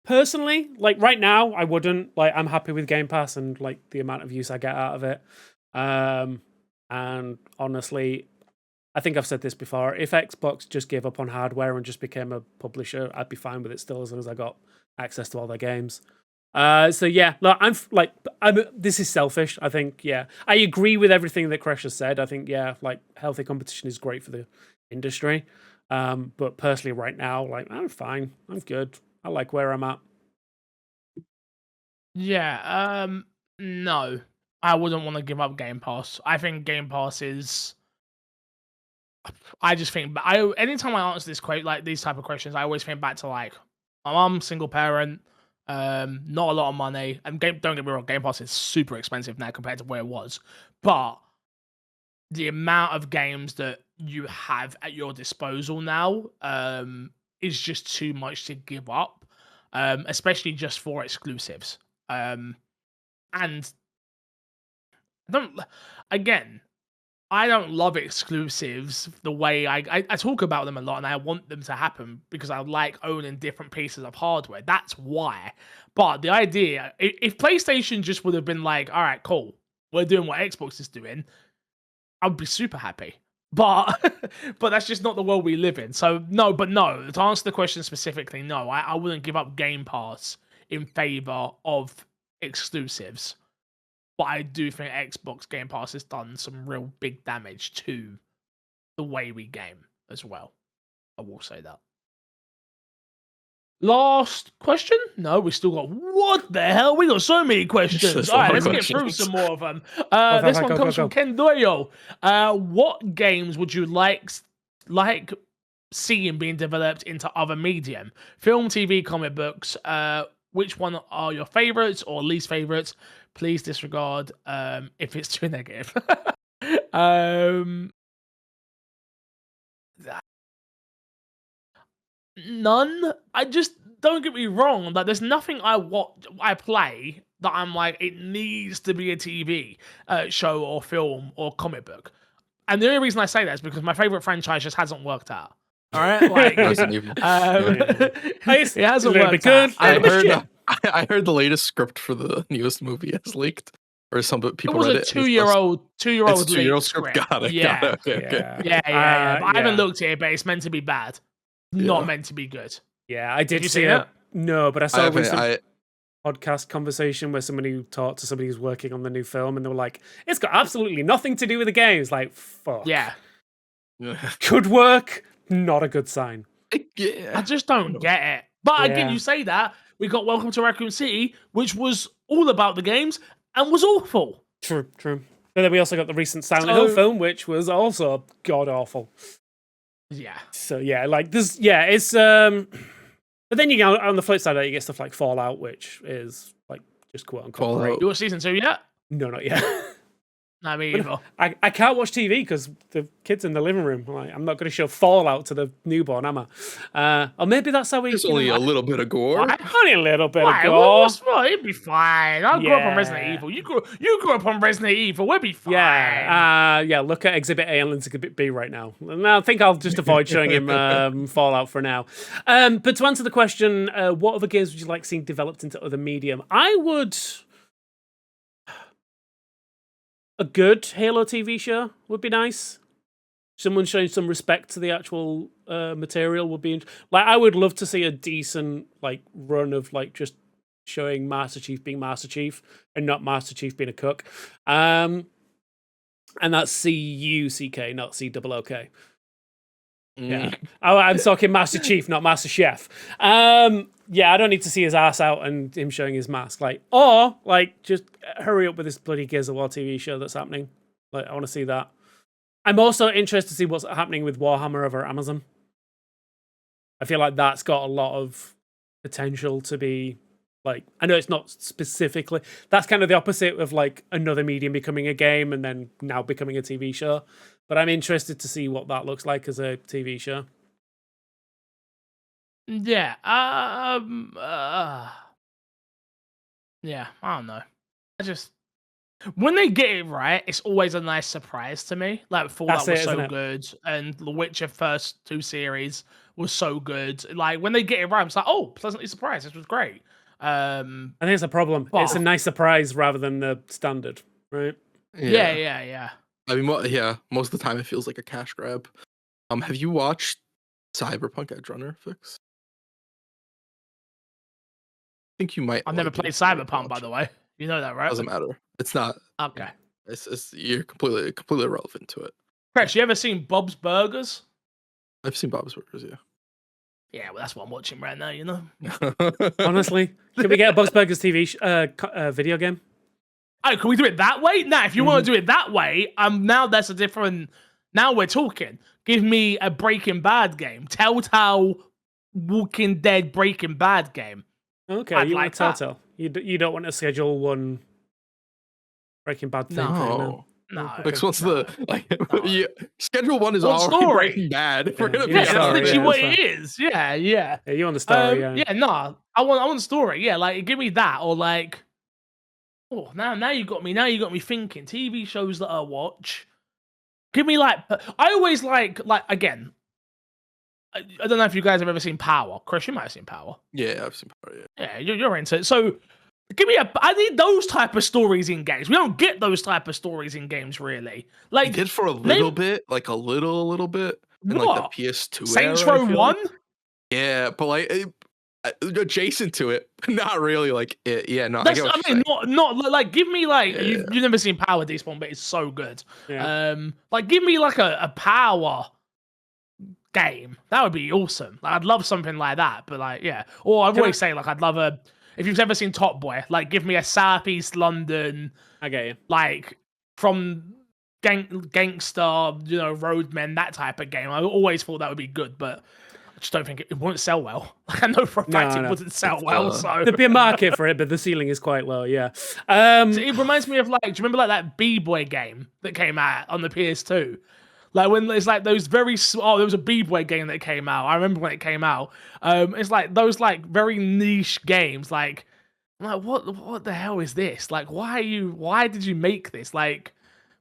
Personally, like right now, I wouldn't. Like, I'm happy with Game Pass and like the amount of use I get out of it. And honestly, I think I've said this before. If Xbox just gave up on hardware and just became a publisher, I'd be fine with it still, as long as I got access to all their games. So yeah, look, this is selfish. I think, yeah, I agree with everything that Crash has said. I think, yeah, like healthy competition is great for the industry. But personally, right now, like I'm fine. I'm good. I like where I'm at. Yeah, no. I wouldn't want to give up Game Pass. I think Game Pass is... I just think... anytime I answer these type of questions, I always think back to, like, my mum, single parent, not a lot of money, and don't get me wrong, Game Pass is super expensive now compared to where it was, but the amount of games that you have at your disposal now is just too much to give up. Especially just for exclusives. And I don't love exclusives the way I talk about them a lot, and I want them to happen because I like owning different pieces of hardware. That's why. But the idea, if PlayStation just would have been like, all right, cool, we're doing what Xbox is doing, I'd be super happy. But that's just not the world we live in. So no. To answer the question specifically, no, I wouldn't give up Game Pass in favor of exclusives. But I do think Xbox Game Pass has done some real big damage to the way we game as well. I will say that. Last question? No, we still got... What the hell? We got so many questions. All right, let's get through some more of them. This one comes from Ken Doyo. What games would you like seeing being developed into other medium? Film, TV, comic books. Which one are your favorites or least favorites? Please disregard if it's too negative. None. I just, don't get me wrong, like there's nothing I play that I'm like, it needs to be a TV show or film or comic book. And the only reason I say that is because my favorite franchise just hasn't worked out. All right, like it hasn't worked out. I heard the latest script for the newest movie has leaked, or some people. It was read a two-year-old script. Got it. Yeah. Got it. Okay. Yeah. But I haven't looked at it, but it's meant to be bad, not meant to be good. Yeah, I did. Did you see it? No, but I saw a recent podcast conversation where somebody talked to somebody who's working on the new film, and they were like, "It's got absolutely nothing to do with the game." It's like, fuck. Yeah. Could work. Not a good sign. I just don't get it. But again, you say that, we got Welcome to Raccoon City, which was all about the games and was awful. True. And then we also got the recent Silent Hill film, which was also god awful. Yeah. So yeah, like this. Yeah, it's But then you get on the flip side of that, you get stuff like Fallout, which is like just quote unquote great. You watch season 2 yet? No, not yet. Not me either. I can't watch TV because the kids in the living room. Like, I'm not going to show Fallout to the newborn, am I? Or maybe that's how we. There's only a little bit of gore. Only a little bit of Why? gore. Well, it'd be fine. I grew up on Resident Yeah. Evil. You grew up on Resident Evil. We'll be fine. Yeah. Look at Exhibit A and Exhibit B right now. I think I'll just avoid showing him Fallout for now. But to answer the question, what other games would you like seeing developed into other medium? I would. A good Halo TV show would be nice. Someone showing some respect to the actual material would be like. I would love to see a decent like run of like just showing Master Chief being Master Chief and not Master Chief being a cook. And that's C-U-C-K, not C-O-O-K. Yeah, I'm talking Master Chief, not Master Chef. Yeah, I don't need to see his ass out and him showing his mask. Or just hurry up with this bloody Gears of War TV show that's happening. Like, I want to see that. I'm also interested to see what's happening with Warhammer over Amazon. I feel like that's got a lot of potential to be like. I know it's not specifically. That's kind of the opposite of like another medium becoming a game and then now becoming a TV show. But I'm interested to see what that looks like as a TV show. Yeah. Yeah. I don't know. When they get it right, it's always a nice surprise to me. Like Fallout was so good, and The Witcher first 2 series was so good. Like when they get it right, I'm just like, oh, pleasantly surprised. This was great. I think it's a problem. It's a nice surprise rather than the standard, right? Yeah. I mean, most of the time it feels like a cash grab. Have you watched Cyberpunk Edge Runner Fix? I think you might. I've never played Cyberpunk, by the way. You know that, right? Doesn't matter. It's not. Okay. It's you're completely irrelevant to it. Chris, you ever seen Bob's Burgers? I've seen Bob's Burgers, yeah. Yeah, well, that's what I'm watching right now, you know? Honestly, can we get a Bob's Burgers TV video game? Oh, can we do it that way? Nah, if you want to do it that way, now that's a different... Now we're talking. Give me a Breaking Bad game. Telltale Walking Dead Breaking Bad game. Okay, you like Telltale. You don't want to schedule one Breaking Bad thing? No. Okay. Because what's the schedule one is already Breaking Bad. If we're gonna be that's literally what it is. Yeah. Yeah, you want the story? I want the story. Yeah, like give me that or like. Oh, now you got me. Now you got me thinking. TV shows that I watch. Give me like. I always like again. I don't know if you guys have ever seen Power. Chris, you might have seen Power. Yeah, I've seen Power. Yeah, you're into it. So. Give me I need those type of stories in games. We don't get those type of stories in games, really. Like, you did for a little bit, like a little bit, in like the PS2 Saints Row 1? Yeah, but like adjacent to it, not really like it. Yeah, no, not like give me like you've never seen Power Despawn, but it's so good. Yeah. Like give me like a Power game. That would be awesome. Like I'd love something like that. But like or I've always say like I'd love a. If you've ever seen Top Boy, like give me a Southeast London, I get you. Like from gangster, roadmen, that type of game. I always thought that would be good, but I just don't think it wouldn't sell well. Like I know for a fact it wouldn't sell well. So there'd be a market for it, but the ceiling is quite low. Yeah. So it reminds me of like, do you remember like that B-Boy game that came out on the PS2? Like when it's like those there was a B-Boy game that came out. I remember when it came out. It's like those like very niche games. Like I'm like, what the hell is this? Like, why did you make this? Like,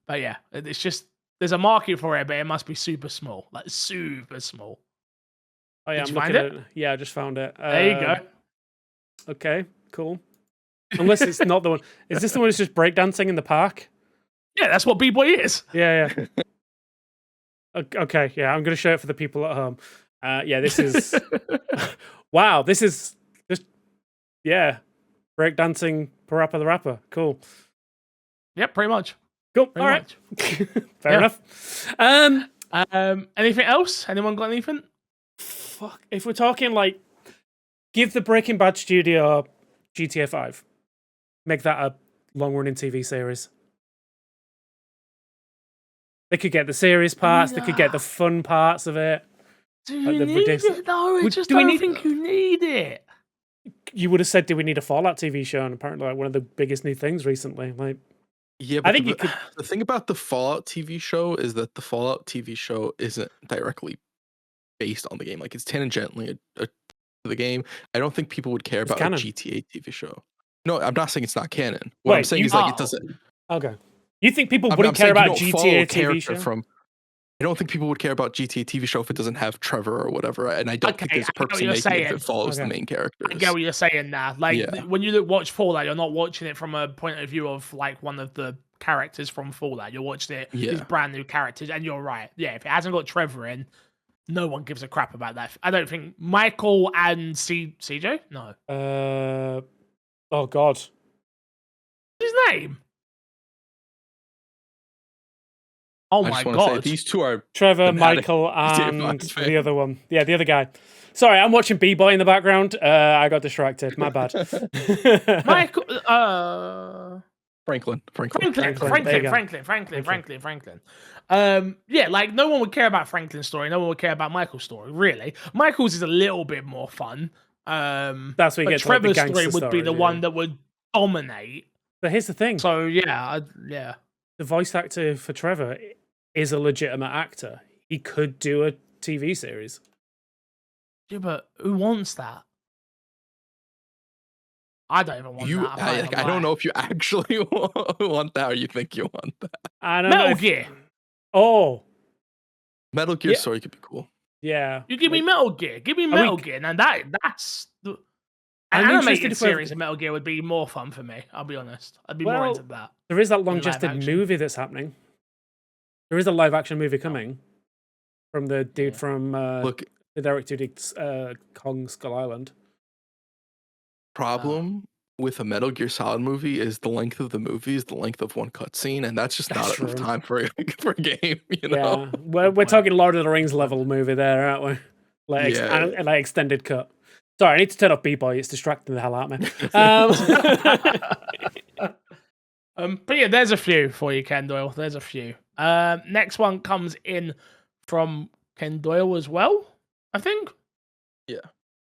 but yeah, it's just there's a market for it, but it must be super small. Like super small. Oh yeah, I'm looking at it. Yeah, I just found it. There you go. Okay, cool. Unless it's not the one. Is this the one that's just breakdancing in the park? Yeah, that's what B-Boy is. Yeah. Okay, yeah, I'm going to show it for the people at home. Yeah, this is... wow, this is just... Yeah, breakdancing Parappa the Rapper. Cool. Yep, pretty much. Cool, all right. Fair enough. Anything else? Anyone got anything? Fuck, if we're talking like... Give the Breaking Bad studio GTA 5. Make that a long-running TV series. They could get the serious parts. They could get the fun parts of it. Do you need it though? I just don't think you need it. You would have said, "Do we need a Fallout TV show?" And apparently, like one of the biggest new things recently. Like, Yeah, I but think you could. the thing about the Fallout TV show is that the Fallout TV show isn't directly based on the game. Like it's tangentially the game. I don't think people would care It's about a canon. GTA TV show. No, I'm not saying it's not canon. What I'm Wait, saying you- is like it Oh. doesn't. Okay. You think people I'm wouldn't care saying you about don't follow GTA a TV character show? from. I don't think people would care about GTA TV show if it doesn't have Trevor or whatever. And I don't think Okay, there's I a get what purpose in you're making it if saying. it follows the Okay. main I characters. get what you're saying now. Like Yeah. when you watch Fallout, you're not watching it from a point of view of like one of the characters from Fallout. You're watching it these Yeah. brand new characters, and you're right. Yeah, if it hasn't got Trevor in, no one gives a crap about that. I don't think Michael and CJ. No, Oh God. what's his name? Oh I my just want to say god! these two are Trevor, fanatic Michael, GTA and Vibes fan. the other one. Yeah, the other guy. Sorry, I'm watching B-Boy in the background. I got distracted. My bad. Michael. Franklin. There you go. Franklin. Yeah, like no one would care about Franklin's story. No one would care about Michael's story. Really, Michael's is a little bit more fun. That's where you But get to, like, the Trevor's story gangster would be the stories, one yeah. that would dominate. But here's the thing: So yeah, yeah. the voice actor for Trevor is a legitimate actor. He could do a TV series. Yeah, but who wants that? I don't even want that. I don't know if you actually want that or you think you want that. I don't know. Metal if- Gear. Oh, Metal Gear Yeah. story could be cool. yeah. You give me Like, Metal Gear. Give me we- Metal Gear. Now that's an I'm interested animated if we're- series of Metal Gear would be more fun for me. I'll be honest. I'd be more Well, into that. there is that live long-gested action. movie that's happening. There is a live-action movie coming from the dude Yeah. from Look, the director who did Kong Skull Island. problem with a Metal Gear Solid movie is the length of the movie is the length of one cutscene, and that's just That's not enough true. time for for a game. You know. Yeah, we're point. talking Lord of the Rings level movie there, aren't we? Like, Yeah. and like extended cut. Sorry, I need to turn off B-Boy. It's distracting the hell out of me. But yeah, there's a few for you, Ken Doyle. There's a few. Next one comes in from Ken Doyle as well, I think. Yeah.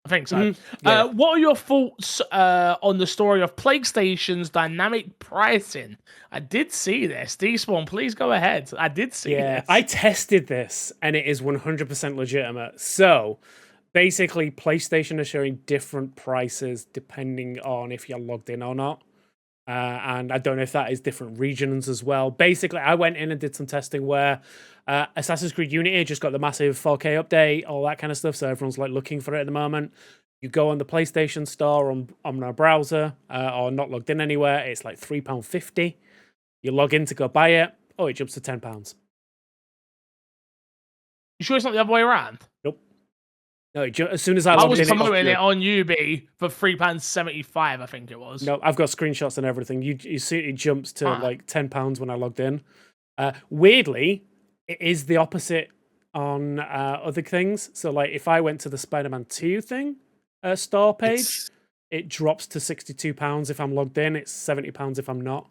I think so. Mhm. Yeah. What are your thoughts on the story of PlayStation's dynamic pricing? I did see this. Despawn, please go ahead. I did see Yeah, this. I tested this and it is 100% legitimate. So basically, PlayStation are showing different prices depending on if you're logged in or not. And I don't know if that is different regions as well. Basically, I went in and did some testing where Assassin's Creed Unity just got the massive 4K update, all that kind of stuff. So everyone's like looking for it at the moment. You go on the PlayStation Store on a browser or not logged in anywhere, it's like £3.50. You log in to go buy it. Oh, it jumps to £10. You sure it's not the other way around? No, as soon as I I logged was in, promoting it on UB for £3.75, I think it was. no, I've got screenshots and everything. You see, it jumps to like £10 when I logged in. Weirdly, it is the opposite on other things. So, like, if I went to the Spider-Man 2 thing store page, it drops to £62 if I'm logged in. It's £70 if I'm not.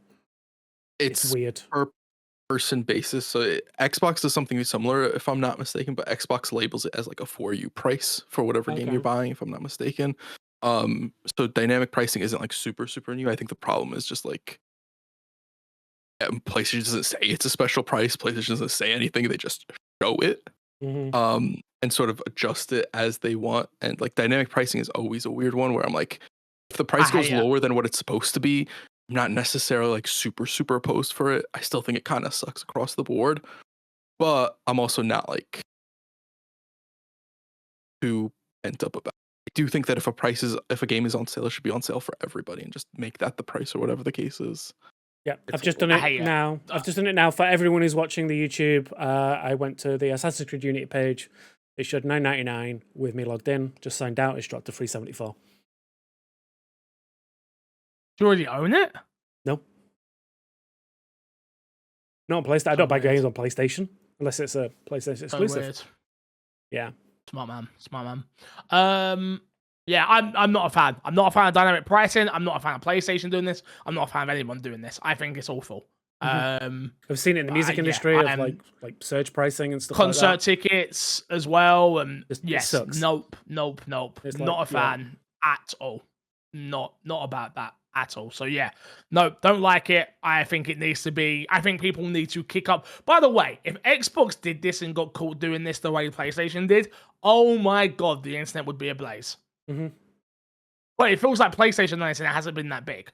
It's weird. per person basis. So Xbox does something similar, if I'm not mistaken, but Xbox labels it as like a for you price for whatever game Okay. you're buying, if I'm not mistaken. So dynamic pricing isn't like super new. I think the problem is just like PlayStation doesn't say it's a special price. PlayStation doesn't say anything. They just show it. Mhm. And sort of adjust it as they want. And like dynamic pricing is always a weird one where I'm like, if the price goes lower than what it's supposed to be, I'm not necessarily like super opposed for it. I still think it kind of sucks across the board, but I'm also not like too pent up about it. I do think that if a game is on sale, it should be on sale for everybody and just make that the price or whatever the case is. Yeah, It's I've just a done little- it now. I've just done it now for everyone who's watching the YouTube. I went to the Assassin's Creed Unity page. It showed $9.99 with me logged in. Just signed out. It's dropped to $3.74. Do you already own it? Not on PlayStation. I don't buy weird. games on PlayStation unless it's a PlayStation So exclusive. weird. Yeah. Smart man. Yeah, I'm not a fan. I'm not a fan of dynamic pricing. I'm not a fan of PlayStation doing this. I'm not a fan of anyone doing this. I think it's awful. I've seen it in the music yeah, industry I of am- like surge pricing and stuff concert like that. tickets as well, and It yes, sucks. nope. It's Not like, a fan at all. Not about that. at all. So yeah, no, don't like it. I think it needs to be. I think people need to kick up. By the way, if Xbox did this and got caught doing this the way PlayStation did, oh my god, the internet would be ablaze. Mm-hmm. But it feels like PlayStation 9 and it hasn't been that big.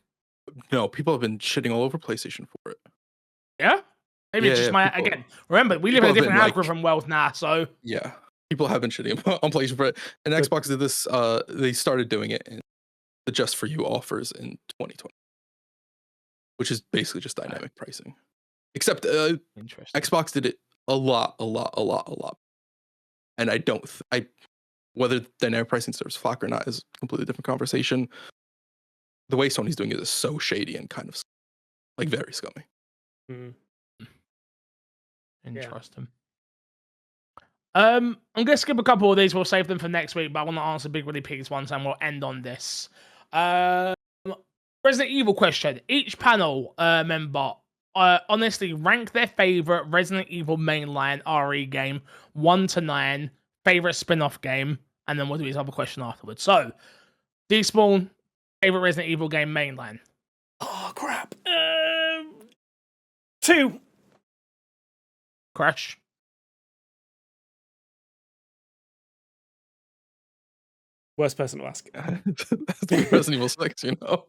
No, people have been shitting all over PlayStation for it. Yeah? Maybe it's just my, again, remember, we live in a different algorithm world now, so. Yeah, people have been shitting on PlayStation for it. And Xbox did this, they started doing it in the Just For You offers in 2020, which is basically just dynamic pricing. Except Xbox did it a lot. And whether dynamic pricing serves flock or not is a completely different conversation. The way Sony's doing it is so shady and kind of like very scummy. Mm. Interesting. I'm gonna skip a couple of these. We'll save them for next week, but I want to answer Big Willy Pigs ones, and we'll end on this. Resident Evil question. Each panel member honestly rank their favorite Resident Evil mainline RE game 1 to 9, favorite spin-off game, and then we'll do his other question afterwards. So, Despawn, favorite Resident Evil game mainline. Oh crap. 2. Crash. Worst person to ask. That's Resident Evil 6, you know.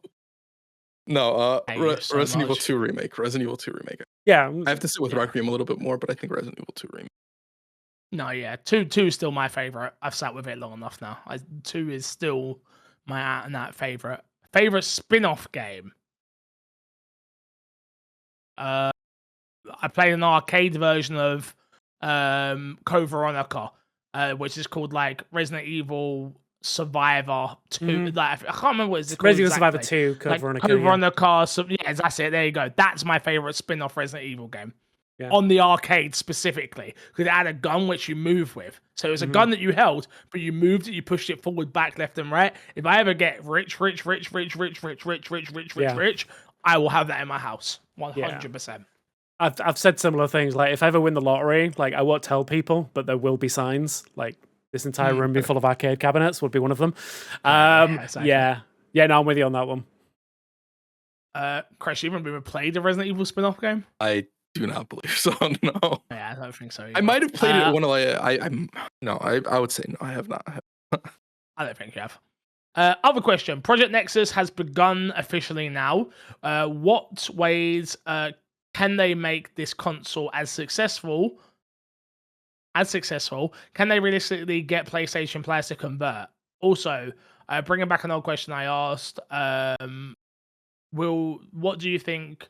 No, Resident Evil 2 remake. Resident Evil 2 remake. Yeah, I have to sit with Requiem a little bit more, but I think Resident Evil 2 remake. No, yeah, 2 is still my favorite. I've sat with it long enough now. 2 is still my out and out favorite. Favorite spin-off game. I played an arcade version of Code Veronica, which is called like Resident Evil Survivor 2. Mm-hmm. Like, I can't remember what it's called. Resident Evil exactly. Survivor 2, Code Veronica. Code Veronica. Yeah, that's it. There you go. That's my favorite spin-off Resident Evil game. Yeah. On the arcade specifically, because it had a gun which you move with. So it was a gun that you held, but you moved it, you pushed it forward, back, left, and right. If I ever get rich, I will have that in my house. 100%. I've said similar things. Like, if I ever win the lottery, like, I won't tell people, but there will be signs. Like, this entire room being full of arcade cabinets would be one of them. Exactly. Yeah, no, I'm with you on that one. Crash, you haven't ever played a Resident Evil spin-off game? I do not believe so. No. Yeah, I don't think so either. I might have played it when I would say no. I have not. I don't think you have. Other question. Project Nexus has begun officially now. What ways can they make this console as successful? Can they realistically get PlayStation players to convert? Also, bringing back an old question I asked, what do you think?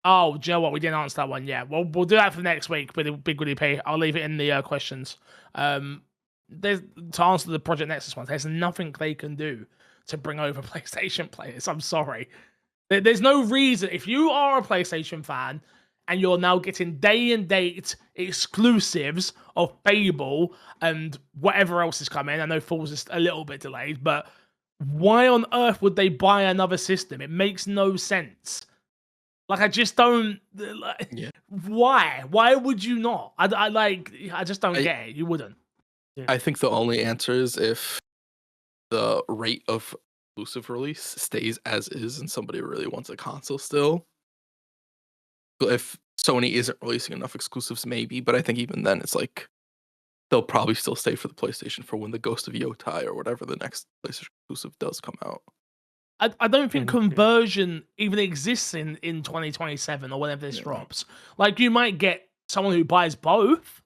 Oh, do you know what? We didn't answer that one yet. Well, we'll do that for next week with the Big Woody P. I'll leave it in the questions. There's to answer the Project Nexus ones. There's nothing they can do to bring over PlayStation players. I'm sorry. There's no reason. If you are a PlayStation fan and you're now getting day and date exclusives of Fable and whatever else is coming, I know Falls is a little bit delayed, but why on earth would they buy another system? It makes no sense. Like, I just don't. Like, yeah. Why? Why would you not? I just don't get it. You wouldn't. Yeah. I think the only answer is if the rate of exclusive release stays as is and somebody really wants a console still. If Sony isn't releasing enough exclusives, maybe, but I think even then it's like they'll probably still stay for the PlayStation for when the Ghost of Yotai or whatever the next PlayStation exclusive does come out. I don't think conversion even exists in 2027 or whenever this drops. Like, you might get someone who buys both,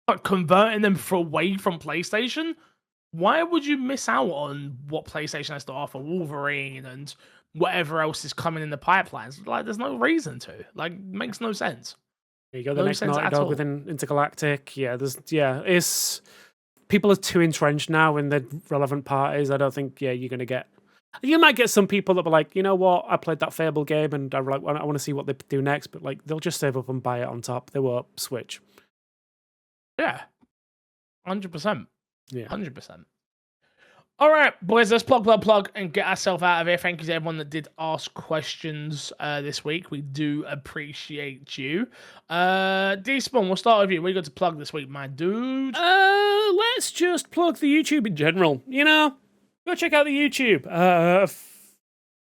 but converting them away from PlayStation, why would you miss out on what PlayStation has to offer? Wolverine and whatever else is coming in the pipelines. Like, there's no reason to. Like, makes no sense. There you go. The next Naughty Dog within Intergalactic. It's people are too entrenched now in the relevant parties. I don't think you're gonna get. You might get some people that were like, you know what, I played that Fable game and I want to see what they do next, but like they'll just save up and buy it on top. They won't switch. Yeah, 100%. Yeah, 100%. All right, boys, let's plug, and get ourselves out of here. Thank you to everyone that did ask questions this week. We do appreciate you. D-Spawn, we'll start with you. What you got to plug this week, my dude? Let's just plug the YouTube in general. You know, go check out the YouTube.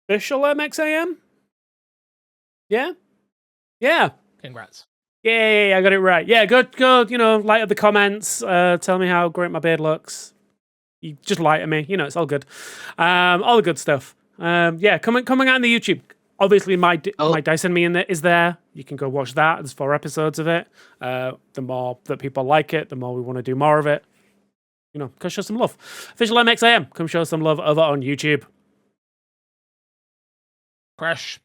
Official MXAM? Yeah? Yeah. Congrats. Yay, I got it right. Yeah, go, light up the comments. Tell me how great my beard looks. You just lie at me. It's all good. All the good stuff. Yeah, coming out on the YouTube. Obviously, my Dyson Me is there. You can go watch that. There's 4 episodes of it. The more that people like it, the more we want to do more of it. Come show some love. Official MXAM, come show some love over on YouTube. Crash.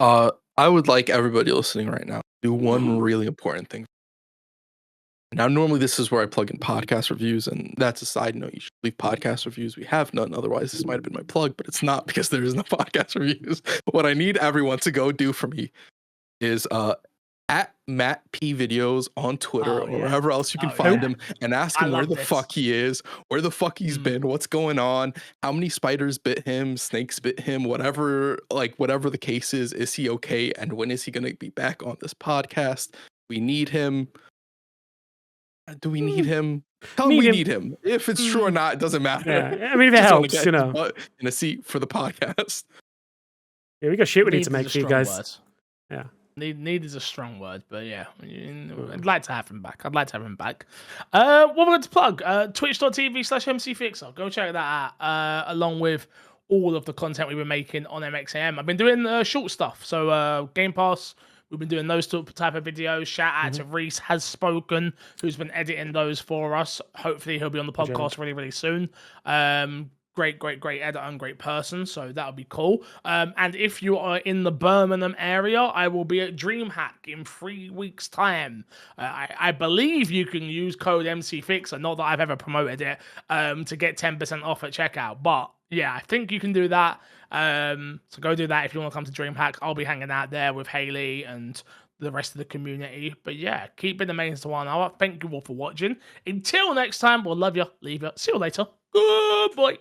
I would like everybody listening right now to do one really important thing. Now, normally this is where I plug in podcast reviews, and that's a side note. You should leave podcast reviews. We have none. Otherwise, this might have been my plug, but it's not because there is no podcast reviews. What I need everyone to go do for me is at Matt P Videos on Twitter or wherever else you can find him, and ask him where the fuck he is, where the fuck he's been, what's going on, how many spiders bit him, snakes bit him, whatever the case is he okay, and when is he going to be back on this podcast? We need him. Do we need him? Tell him we need him. If it's true or not, it doesn't matter. Yeah. I mean, if it helps, in a seat for the podcast. Yeah, we got shit we need to make for you guys. Word. Yeah. Need is a strong word, but yeah, I'd like to have him back. What we're going to plug, twitch.tv/MCFixer. Go check that out, along with all of the content we've been making on MXAM. I've been doing short stuff, so Game Pass. We've been doing those type of videos. Shout out to Reese Has Spoken, who's been editing those for us. Hopefully he'll be on the podcast really, really soon. Great editor and great person, so that'll be cool. And if you are in the Birmingham area, I will be at DreamHack in 3 weeks' time. I believe you can use code MCFixer, not that I've ever promoted it, to get 10% off at checkout. But yeah, I think you can do that. So go do that if you want to come to DreamHack. I'll be hanging out there with Haley and the rest of the community. But yeah, keep it amazing to 1 hour. Thank you all for watching. Until next time, we'll love you, leave you. See you later. Good boy.